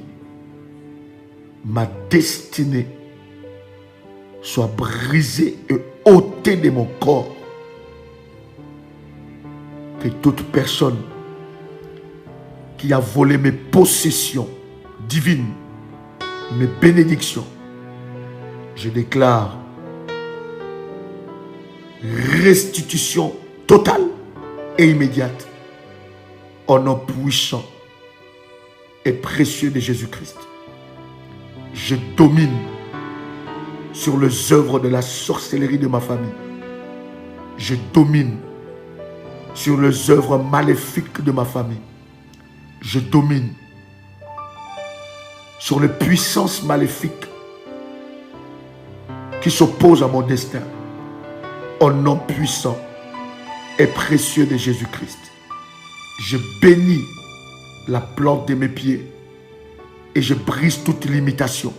ma destinée, soit brisée et ôtée de mon corps que toute personne qui a volé mes possessions divines, mes bénédictions, je déclare restitution totale et immédiate au nom puissant et précieux de Jésus-Christ. Je domine sur les œuvres de la sorcellerie de ma famille. Je domine sur les œuvres maléfiques de ma famille. Je domine sur les puissances maléfiques qui s'opposent à mon destin. Au nom puissant et précieux de Jésus-Christ. Je bénis la plante de mes pieds et je brise toute limitation.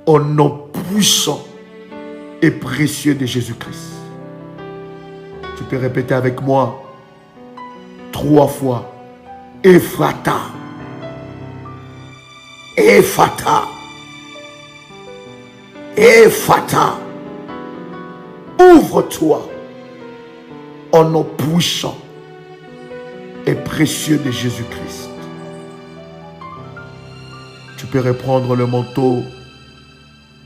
Au nom puissant et précieux de Jésus-Christ. Tu peux répéter avec moi 3 fois. Ephrata. Ephrata. Ephrata. Ouvre-toi au nom puissant et précieux de Jésus-Christ. Tu peux reprendre le manteau.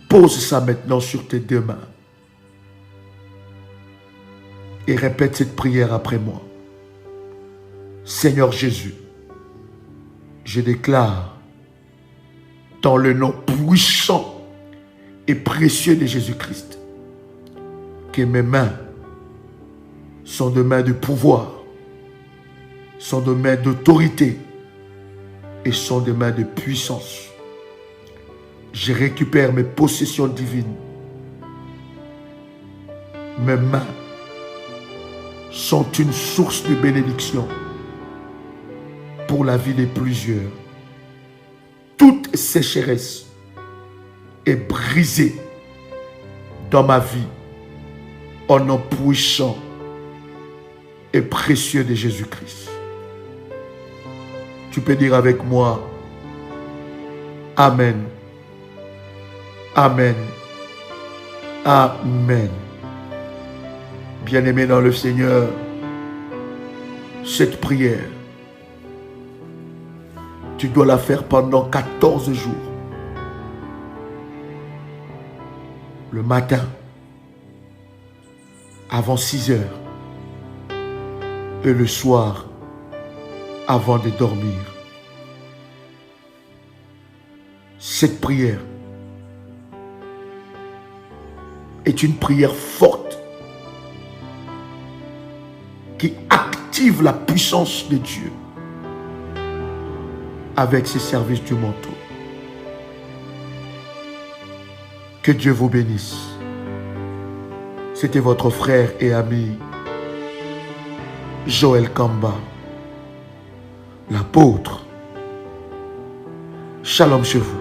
Pose ça maintenant sur tes 2 mains. Et répète cette prière après moi. Seigneur Jésus, je déclare dans le nom puissant et précieux de Jésus-Christ que mes mains sont des mains de pouvoir, sont des mains d'autorité et sont des mains de puissance. Je récupère mes possessions divines. Mes mains sont une source de bénédiction pour la vie de plusieurs. Toute sécheresse est brisée dans ma vie au nom puissant et précieux de Jésus-Christ. Tu peux dire avec moi, Amen, Amen, Amen. Bien-aimé dans le Seigneur, cette prière, tu dois la faire pendant 14 jours. Le matin, avant 6 heures, et le soir, avant de dormir. Cette prière est une prière forte qui active la puissance de Dieu avec ses services du manteau. Que Dieu vous bénisse. C'était votre frère et ami Joël Kamba, l'apôtre. Shalom chez vous.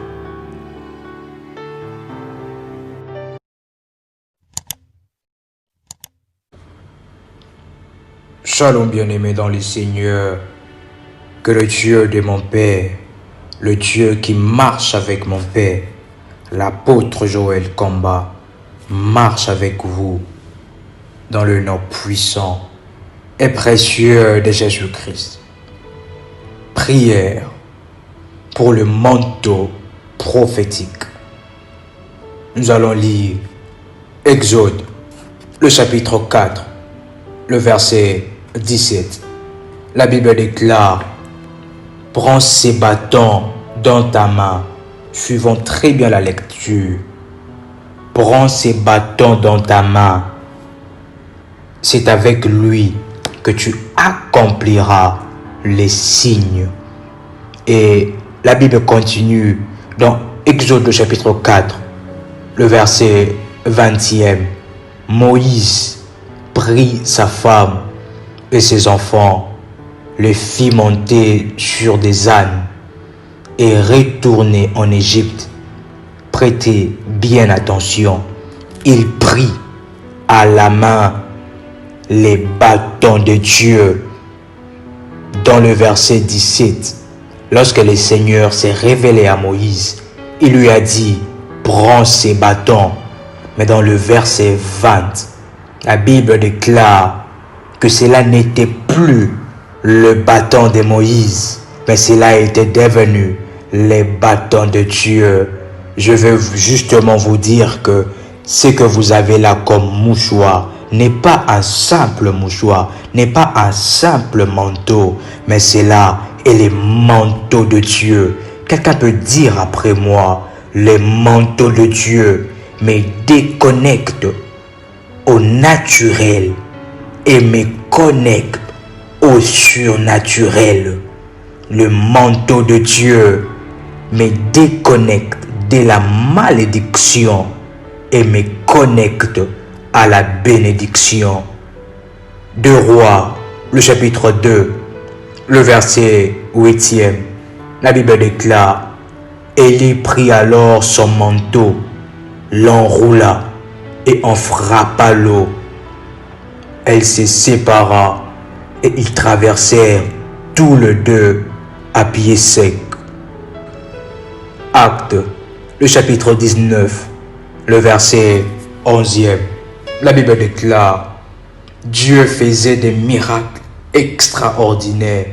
Shalom bien-aimé dans le Seigneur, que le Dieu de mon Père, le Dieu qui marche avec mon Père, l'apôtre Joël Kamba, marche avec vous dans le nom puissant et précieux de Jésus-Christ. Prière pour le manteau prophétique. Nous allons lire Exode, le chapitre 4, le verset 17. La Bible déclare: prends ces bâtons dans ta main. Suivons très bien la lecture. Prends ces bâtons dans ta main. C'est avec lui que tu accompliras les signes. Et la Bible continue dans Exode le chapitre 4, le verset 20e. Moïse prit sa femme et ses enfants, les fit monter sur des ânes et retourner en Égypte. Prêtez bien attention. Il prit à la main les bâtons de Dieu. Dans le verset 17, lorsque le Seigneur s'est révélé à Moïse, il lui a dit: prends ces bâtons. Mais dans le verset 20, la Bible déclare que cela n'était plus le bâton de Moïse, mais cela était devenu les bâtons de Dieu. Je veux justement vous dire que ce que vous avez là comme mouchoir n'est pas un simple mouchoir, n'est pas un simple manteau, mais cela est le manteau de Dieu. Quelqu'un peut dire après moi, le manteau de Dieu me déconnecte au naturel et me connecte au surnaturel. Le manteau de Dieu me déconnecte de la malédiction et me connecte à la bénédiction. 2 Rois, le chapitre 2, le verset 8e. La Bible déclare: Élie prit alors son manteau, l'enroula et en frappa l'eau. Elle se sépara et ils traversèrent tous les deux à pied sec. Actes, le chapitre 19, le verset 11e. La Bible déclare: Dieu faisait des miracles extraordinaires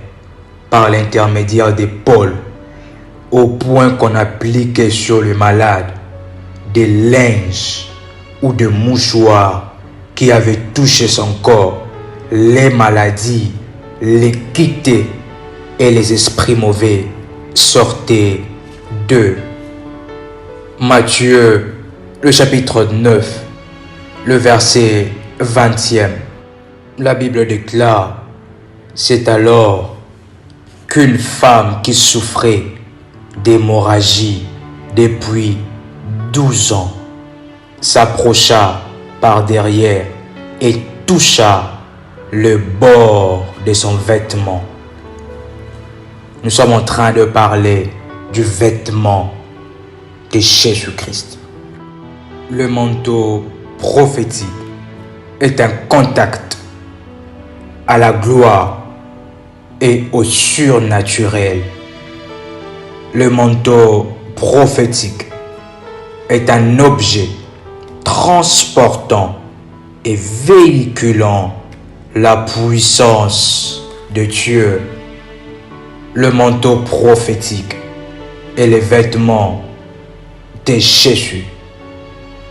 par l'intermédiaire de Paul, au point qu'on appliquait sur le malade des linges ou des mouchoirs qui avaient touché son corps. Les maladies les quittaient et les esprits mauvais sortaient d'eux. Matthieu, le chapitre 9, le verset 20e. La Bible déclare: c'est alors qu'une femme qui souffrait d'hémorragie depuis 12 ans s'approcha par derrière et toucha le bord de son vêtement. Nous sommes en train de parler du vêtement de Jésus-Christ. Le manteau prophétique est un contact à la gloire et au surnaturel. Le manteau prophétique est un objet transportant et véhiculant la puissance de Dieu. Le manteau prophétique est le vêtement de Jésus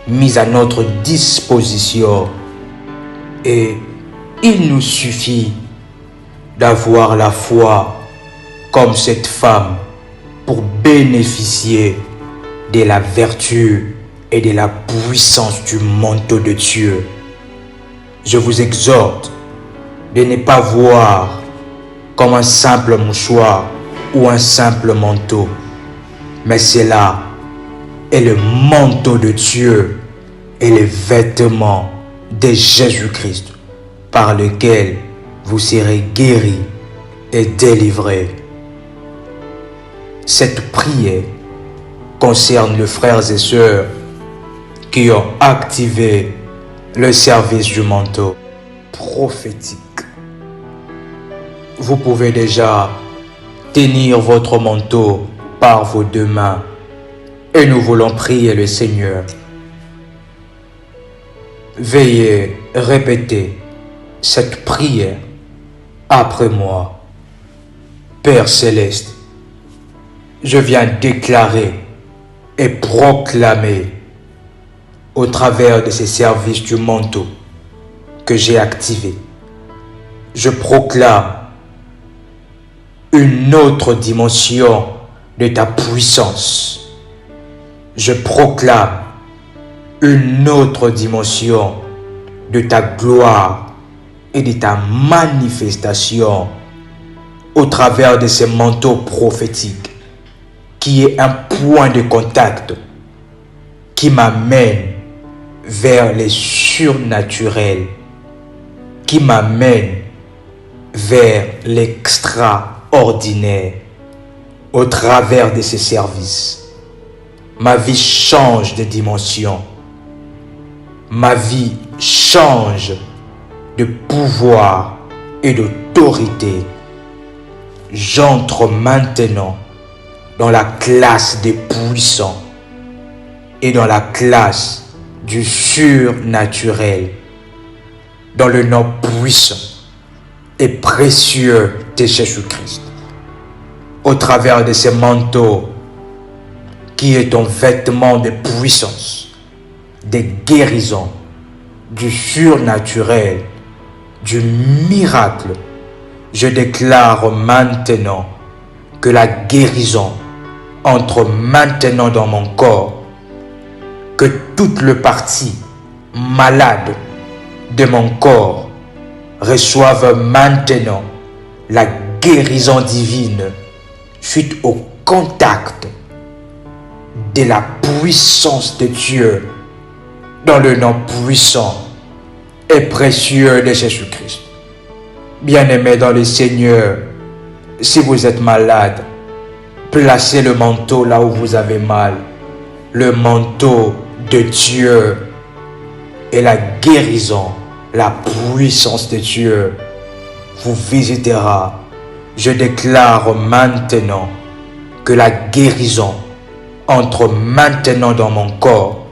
mis à notre disposition, et il nous suffit d'avoir la foi comme cette femme pour bénéficier de la vertu et de la puissance du manteau de Dieu. Je vous exhorte de ne pas voir comme un simple mouchoir ou un simple manteau, mais cela est le manteau de Dieu et les vêtements de Jésus-Christ par lequel vous serez guéris et délivrés. Cette prière concerne les frères et sœurs qui ont activé le service du manteau prophétique. Vous pouvez déjà tenir votre manteau par vos 2 mains et nous voulons prier le Seigneur. Veuillez répéter cette prière après moi. Père céleste, je viens déclarer et proclamer au travers de ces services du manteau que j'ai activé. Je proclame une autre dimension de ta puissance. Je proclame une autre dimension de ta gloire et de ta manifestation au travers de ces manteaux prophétiques, qui est un point de contact qui m'amène vers les surnaturels, qui m'amène vers l'extraordinaire. Au travers de ces services, ma vie change de dimension. Ma vie change de pouvoir et d'autorité. J'entre maintenant dans la classe des puissants et dans la classe du surnaturel. Dans le nom puissant et précieux de Jésus-Christ. Au travers de ce manteau qui est un vêtement de puissance, de guérison, du surnaturel, du miracle, je déclare maintenant que la guérison entre maintenant dans mon corps, que toutes les parties malades de mon corps reçoivent maintenant la guérison divine suite au contact de la puissance de Dieu dans le nom puissant et précieux de Jésus-Christ. Bien-aimés dans le Seigneur, si vous êtes malade, placez le manteau là où vous avez mal. Le manteau de Dieu et la guérison, la puissance de Dieu vous visitera. Je déclare maintenant que la guérison entre maintenant dans mon corps,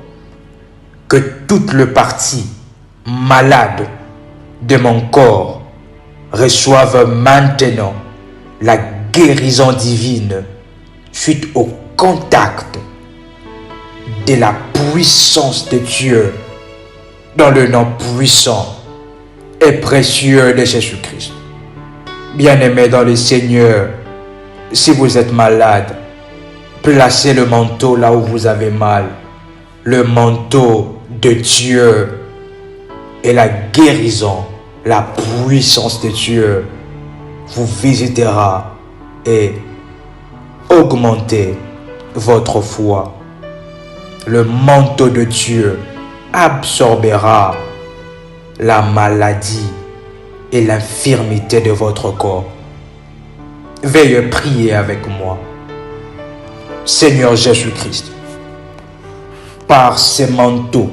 que toutes les parties malades de mon corps reçoivent maintenant la guérison divine suite au contact de la puissance de Dieu dans le nom puissant et précieux de Jésus-Christ. Bien-aimés dans le Seigneur, si vous êtes malade, placez le manteau là où vous avez mal. Le manteau de Dieu et la guérison, la puissance de Dieu vous visitera et augmentez votre foi. Le manteau de Dieu absorbera la maladie et l'infirmité de votre corps. Veuillez prier avec moi. Seigneur Jésus-Christ, par ce manteau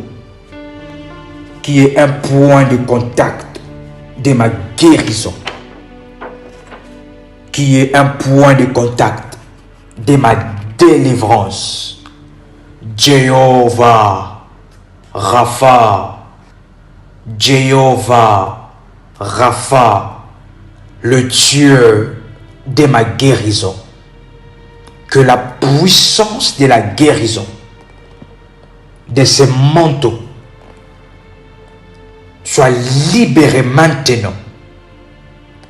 qui est un point de contact de ma guérison, qui est un point de contact de ma délivrance, Jéhovah Rapha, Jéhovah Rapha, le Dieu de ma guérison, que la puissance de la guérison de ce manteau soit libérée maintenant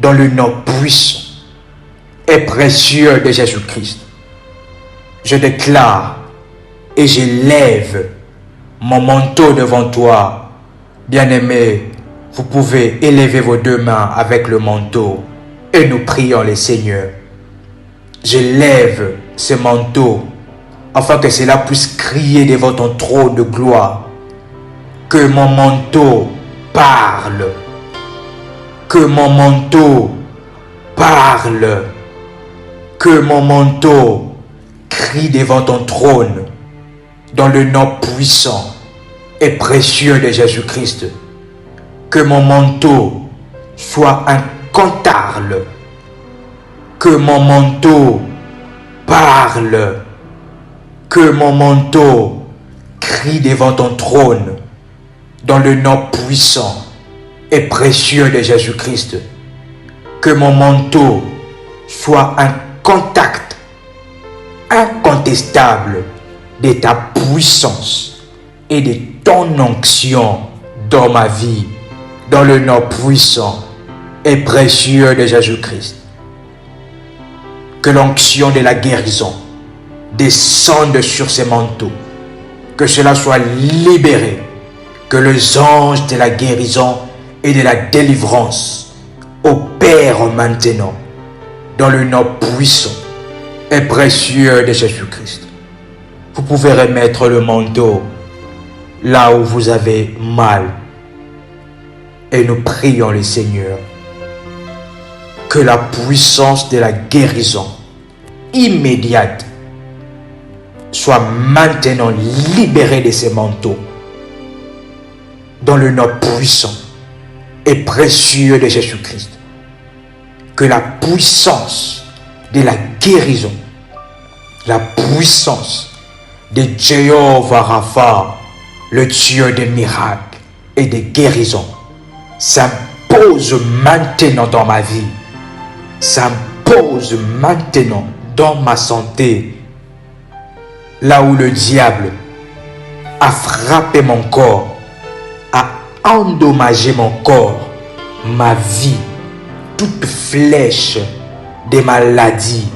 dans le nom puissant et précieux de Jésus-Christ. Je déclare et je lève mon manteau devant toi. Bien-aimé, vous pouvez élever vos deux mains avec le manteau et nous prions le Seigneur. Je lève ce manteau afin que cela puisse crier devant ton trône de gloire. Que mon manteau parle. Que mon manteau parle. Que mon manteau crie devant ton trône dans le nom puissant et précieux de Jésus-Christ. Que mon manteau soit un cantarle. Que mon manteau parle. Que mon manteau crie devant ton trône dans le nom puissant et précieux de Jésus-Christ. Que mon manteau soit un contact incontestable de ta puissance et de ton onction dans ma vie, dans le nom puissant et précieux de Jésus-Christ. Que l'onction de la guérison descende sur ces manteaux, que cela soit libéré, que les anges de la guérison et de la délivrance opèrent maintenant dans le nom puissant et précieux de Jésus-Christ. Vous pouvez remettre le manteau là où vous avez mal et nous prions le Seigneur. Que la puissance de la guérison immédiate soit maintenant libérée de ces manteaux dans le nom puissant et précieux de Jésus-Christ. Que la puissance de la guérison, la puissance de Jéhovah Rapha, le Dieu des miracles et des guérisons, s'imprègne s'impose maintenant dans ma vie, s'impose maintenant dans ma santé, là où le diable a frappé mon corps, a endommagé mon corps, ma vie, toute flèche des maladies,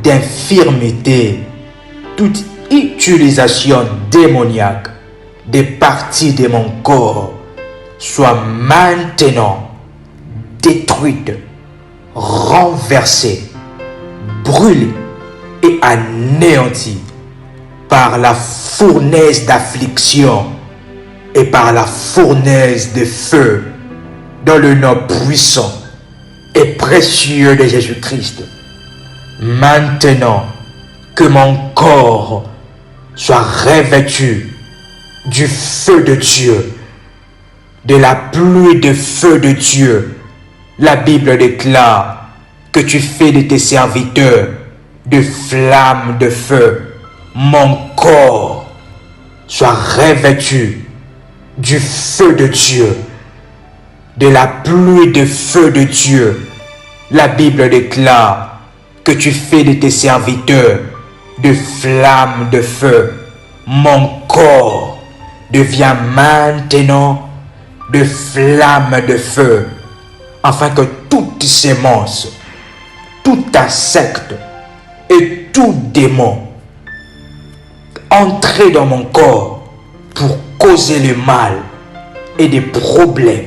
d'infirmité, toute utilisation démoniaque des parties de mon corps soit maintenant détruite, renversée, brûlée et anéantie par la fournaise d'affliction et par la fournaise de feu dans le nom puissant et précieux de Jésus-Christ. Maintenant que mon corps soit revêtu du feu de Dieu, de la pluie de feu de Dieu. La Bible déclare que tu fais de tes serviteurs de flammes de feu. Mon corps soit revêtu du feu de Dieu, de la pluie de feu de Dieu. La Bible déclare que tu fais de tes serviteurs de flammes de feu. Mon corps devient maintenant de flammes de feu, afin que toute sémence, tout insecte et tout démon entré dans mon corps pour causer le mal et des problèmes,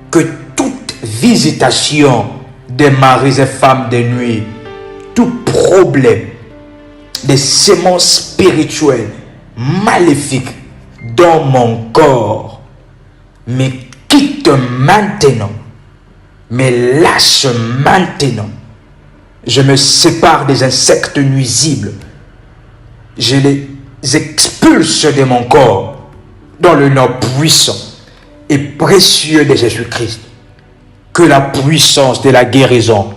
que toute visitation des maris et femmes de nuit, tout problème des sémences spirituelles maléfiques dans mon corps me quitte maintenant, me lâche maintenant. Je me sépare des insectes nuisibles. Je les expulse de mon corps dans le nom puissant et précieux de Jésus-Christ. Que la puissance de la guérison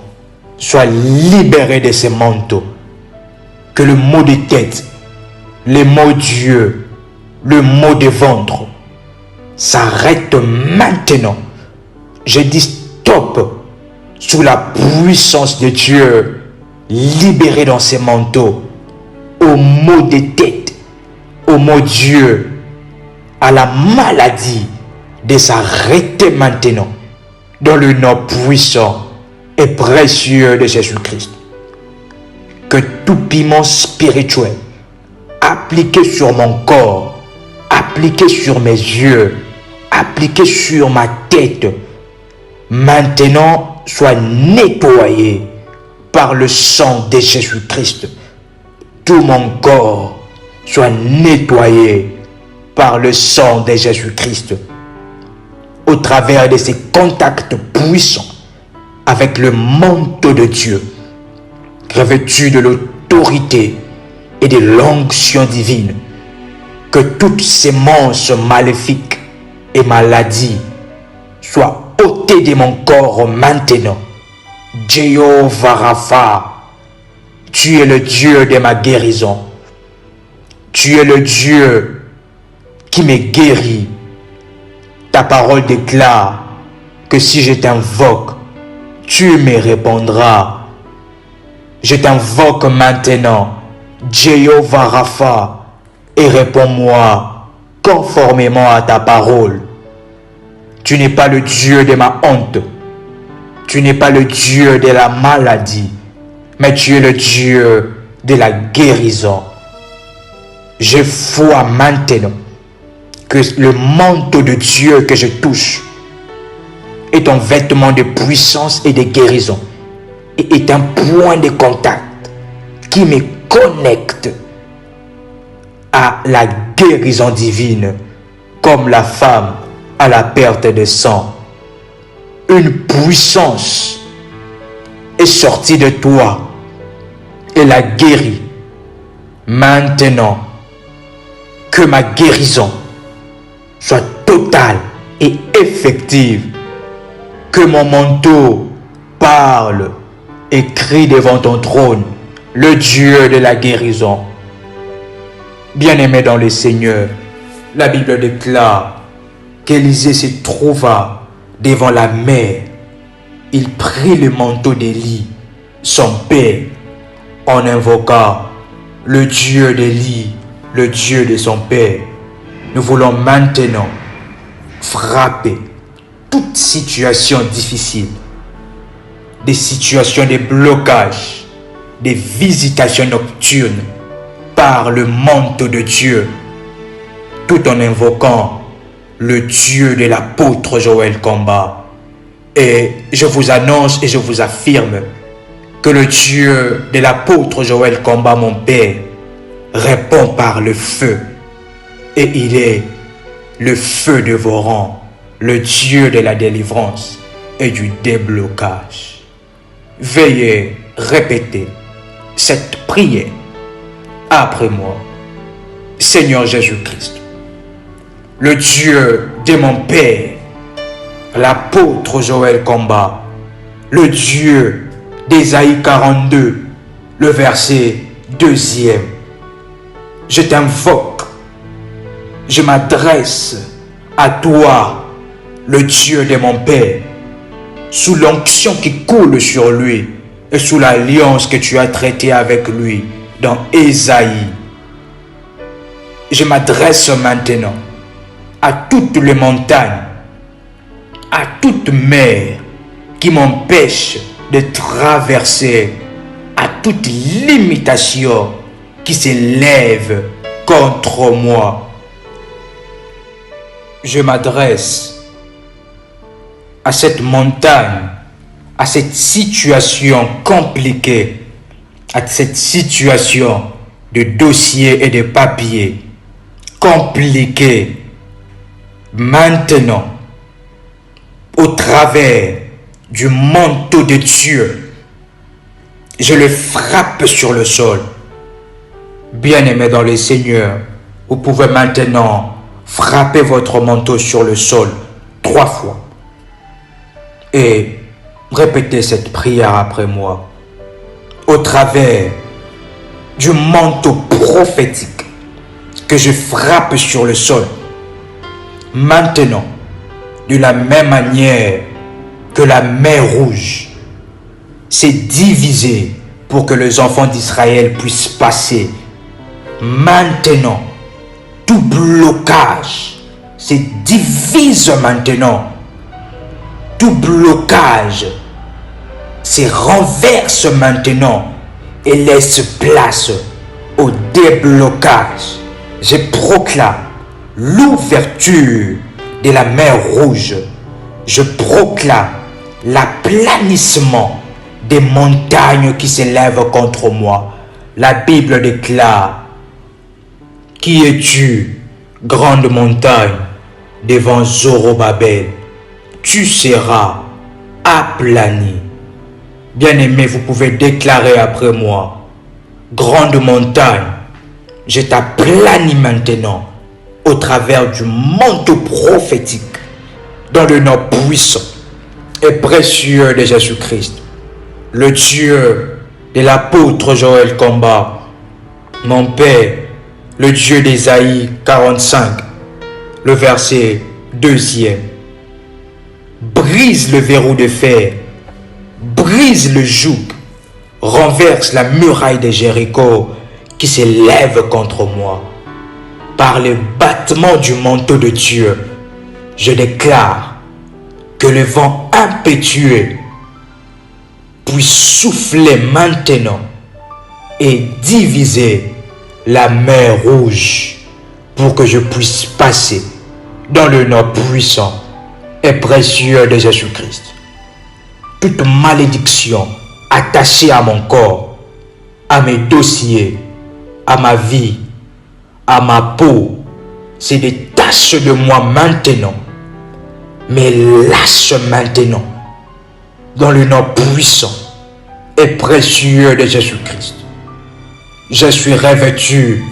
soit libérée de ces manteaux. Que le mot de tête, le mot Dieu, le mot de ventre s'arrête maintenant. Je dis stop sous la puissance de Dieu libéré dans ces manteaux. Au mot de tête, au mot Dieu, à la maladie de s'arrêter maintenant dans le nom puissant et précieux de Jésus-Christ. Que tout piment spirituel appliqué sur mon corps, appliqué sur mes yeux, appliqué sur ma tête, maintenant soit nettoyé par le sang de Jésus-Christ. Tout mon corps soit nettoyé par le sang de Jésus-Christ. Au travers de ces contacts puissants avec le manteau de Dieu, revêtu de l'autorité et de l'onction divine, que toutes sémences maléfiques et maladies soient ôtées de mon corps maintenant. Jéhovah Rapha, tu es le Dieu de ma guérison. Tu es le Dieu qui me guérit. Ta parole déclare que si je t'invoque, tu me répondras. Je t'invoque maintenant, Jéhovah Rapha, et réponds-moi conformément à ta parole. Tu n'es pas le Dieu de ma honte. Tu n'es pas le Dieu de la maladie, mais tu es le Dieu de la guérison. Je vois maintenant que le manteau de Dieu que je touche est un vêtement de puissance et de guérison, et est un point de contact qui me connecte à la guérison divine, comme la femme à la perte de sang. Une puissance est sortie de toi et la guérit. Maintenant, que ma guérison soit totale et effective. Que mon manteau parle et crie devant ton trône, le Dieu de la guérison. Bien-aimé dans le Seigneur, la Bible déclare qu'Élisée se trouva devant la mer, il prit le manteau d'Élie, son père, en invoquant le Dieu d'Élie, le Dieu de son père. Nous voulons maintenant frapper toute situation difficile, des situations de blocage, des visitations nocturnes par le manteau de Dieu, tout en invoquant le Dieu de l'apôtre Joël Komba. Et je vous annonce et je vous affirme que le Dieu de l'apôtre Joël Komba, mon père, répond par le feu. Et il est le feu dévorant, le Dieu de la délivrance et du déblocage. Veuillez répéter cette prière après moi. Seigneur Jésus-Christ, le Dieu de mon Père, l'apôtre Joël Komba, le Dieu d'Ésaïe 42, le verset 2e. Je t'invoque, je m'adresse à toi, le Dieu de mon Père, sous l'onction qui coule sur lui et sous l'alliance que tu as traitée avec lui dans Ésaïe. Je m'adresse maintenant à toutes les montagnes, à toute mer qui m'empêche de traverser, à toute limitation qui s'élève contre moi. Je m'adresse à cette montagne, à cette situation compliquée, à cette situation de dossiers et de papiers compliqués. Maintenant, au travers du manteau de Dieu, je le frappe sur le sol. Bien-aimés dans le Seigneur, vous pouvez maintenant frapper votre manteau sur le sol 3 fois. Et répétez cette prière après moi. Au travers du manteau prophétique que je frappe sur le sol, maintenant, de la même manière que la mer Rouge s'est divisée pour que les enfants d'Israël puissent passer, maintenant, tout blocage se divise maintenant. Tout blocage se renverse maintenant et laisse place au déblocage. Je proclame l'ouverture de la mer Rouge. Je proclame l'aplanissement des montagnes qui s'élèvent contre moi. La Bible déclare: qui es-tu, grande montagne, devant Zorobabel? Tu seras aplani. Bien-aimé, vous pouvez déclarer après moi: grande montagne, je t'aplanis maintenant au travers du manteau prophétique dans le nom puissant et précieux de Jésus-Christ, le Dieu de l'apôtre Joël Komba, mon Père, le Dieu d'Ésaïe 45, le verset 2e. Brise le verrou de fer, brise le joug, renverse la muraille de Jéricho qui s'élève contre moi. Par le battement du manteau de Dieu, je déclare que le vent impétueux puisse souffler maintenant et diviser la mer Rouge pour que je puisse passer dans le nom puissant et précieux de Jésus-Christ. Toute malédiction attachée à mon corps, à mes dossiers, à ma vie, à ma peau, se détache de moi maintenant, mais lâche maintenant dans le nom puissant et précieux de Jésus-Christ. Je suis revêtu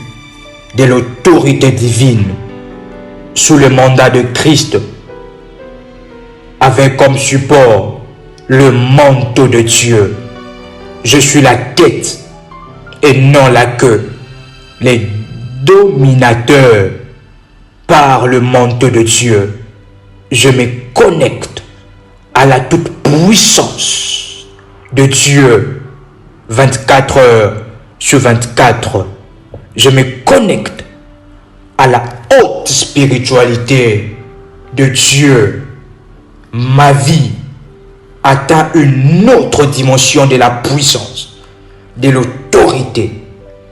de l'autorité divine sous le mandat de Christ, avec comme support le manteau de Dieu. Je suis la tête et non la queue, les dominateurs par le manteau de Dieu. Je me connecte à la toute puissance de Dieu 24 heures sur 24. Je me connecte à la haute spiritualité de Dieu. Ma vie atteint une autre dimension de la puissance, de l'autorité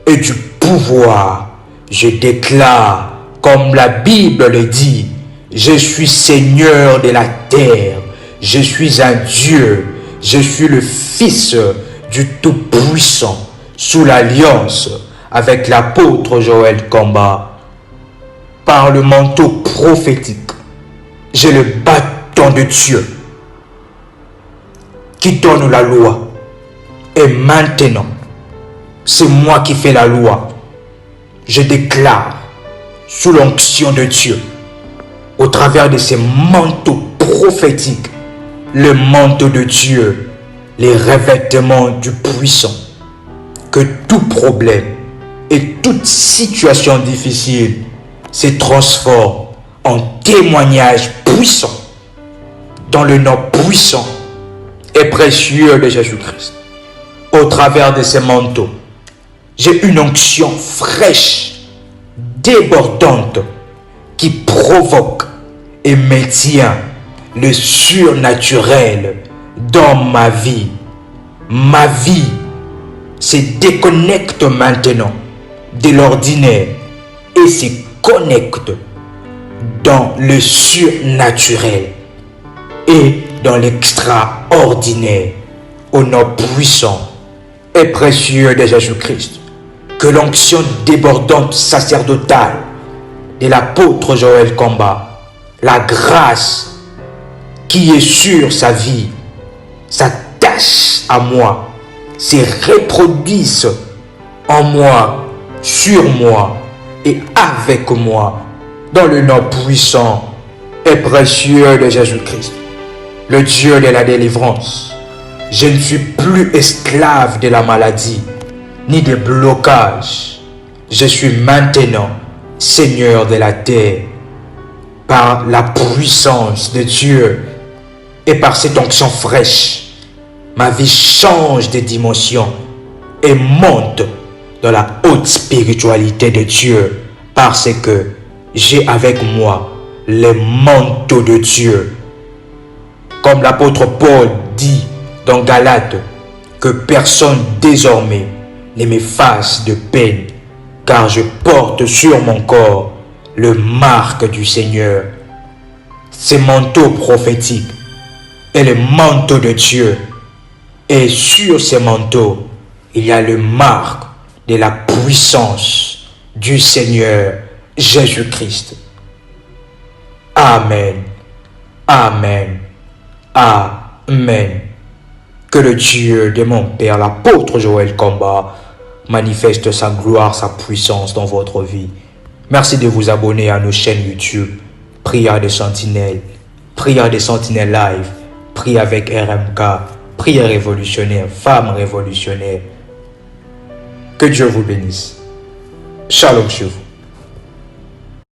et du pouvoir. Je déclare, comme la Bible le dit, je suis Seigneur de la terre, je suis un Dieu, je suis le Fils du Tout-Puissant, sous l'alliance avec l'apôtre Joël Kamba. Par le manteau prophétique, j'ai le bâton de Dieu qui donne la loi. Et maintenant, c'est moi qui fais la loi. Je déclare, sous l'onction de Dieu, au travers de ces manteaux prophétiques, le manteau de Dieu, les revêtements du puissant, que tout problème et toute situation difficile se transforme en témoignage puissant dans le nom puissant et précieux de Jésus-Christ. Au travers de ces manteaux, j'ai une onction fraîche, débordante, qui provoque et maintient le surnaturel dans ma vie. Ma vie se déconnecte maintenant de l'ordinaire et se connecte dans le surnaturel et dans l'extraordinaire, au nom puissant et précieux de Jésus-Christ. Que l'onction débordante sacerdotale de l'apôtre Joël Kamba, la grâce qui est sur sa vie, s'attache à moi, se reproduise en moi, sur moi et avec moi, dans le nom puissant et précieux de Jésus-Christ, le Dieu de la délivrance. Je ne suis plus esclave de la maladie, ni des blocages. Je suis maintenant Seigneur de la terre. Par la puissance de Dieu et par cette onction fraîche, ma vie change de dimension et monte dans la haute spiritualité de Dieu, parce que j'ai avec moi le manteau de Dieu. Comme l'apôtre Paul dit dans Galates, que personne désormais ne me fasse de peine, car je porte sur mon corps le marque du Seigneur. Ce manteau prophétique est le manteau de Dieu. Et sur ce manteau, il y a le marque de la puissance du Seigneur Jésus-Christ. Amen. Amen. Amen. Que le Dieu de mon Père, l'apôtre Joël Kamba, manifeste sa gloire, sa puissance dans votre vie. Merci de vous abonner à nos chaînes YouTube, Prière des Sentinelles, Prière des Sentinelles Live, Prière avec RMK, Prière révolutionnaire, Femme révolutionnaire. Que Dieu vous bénisse. Shalom sur vous.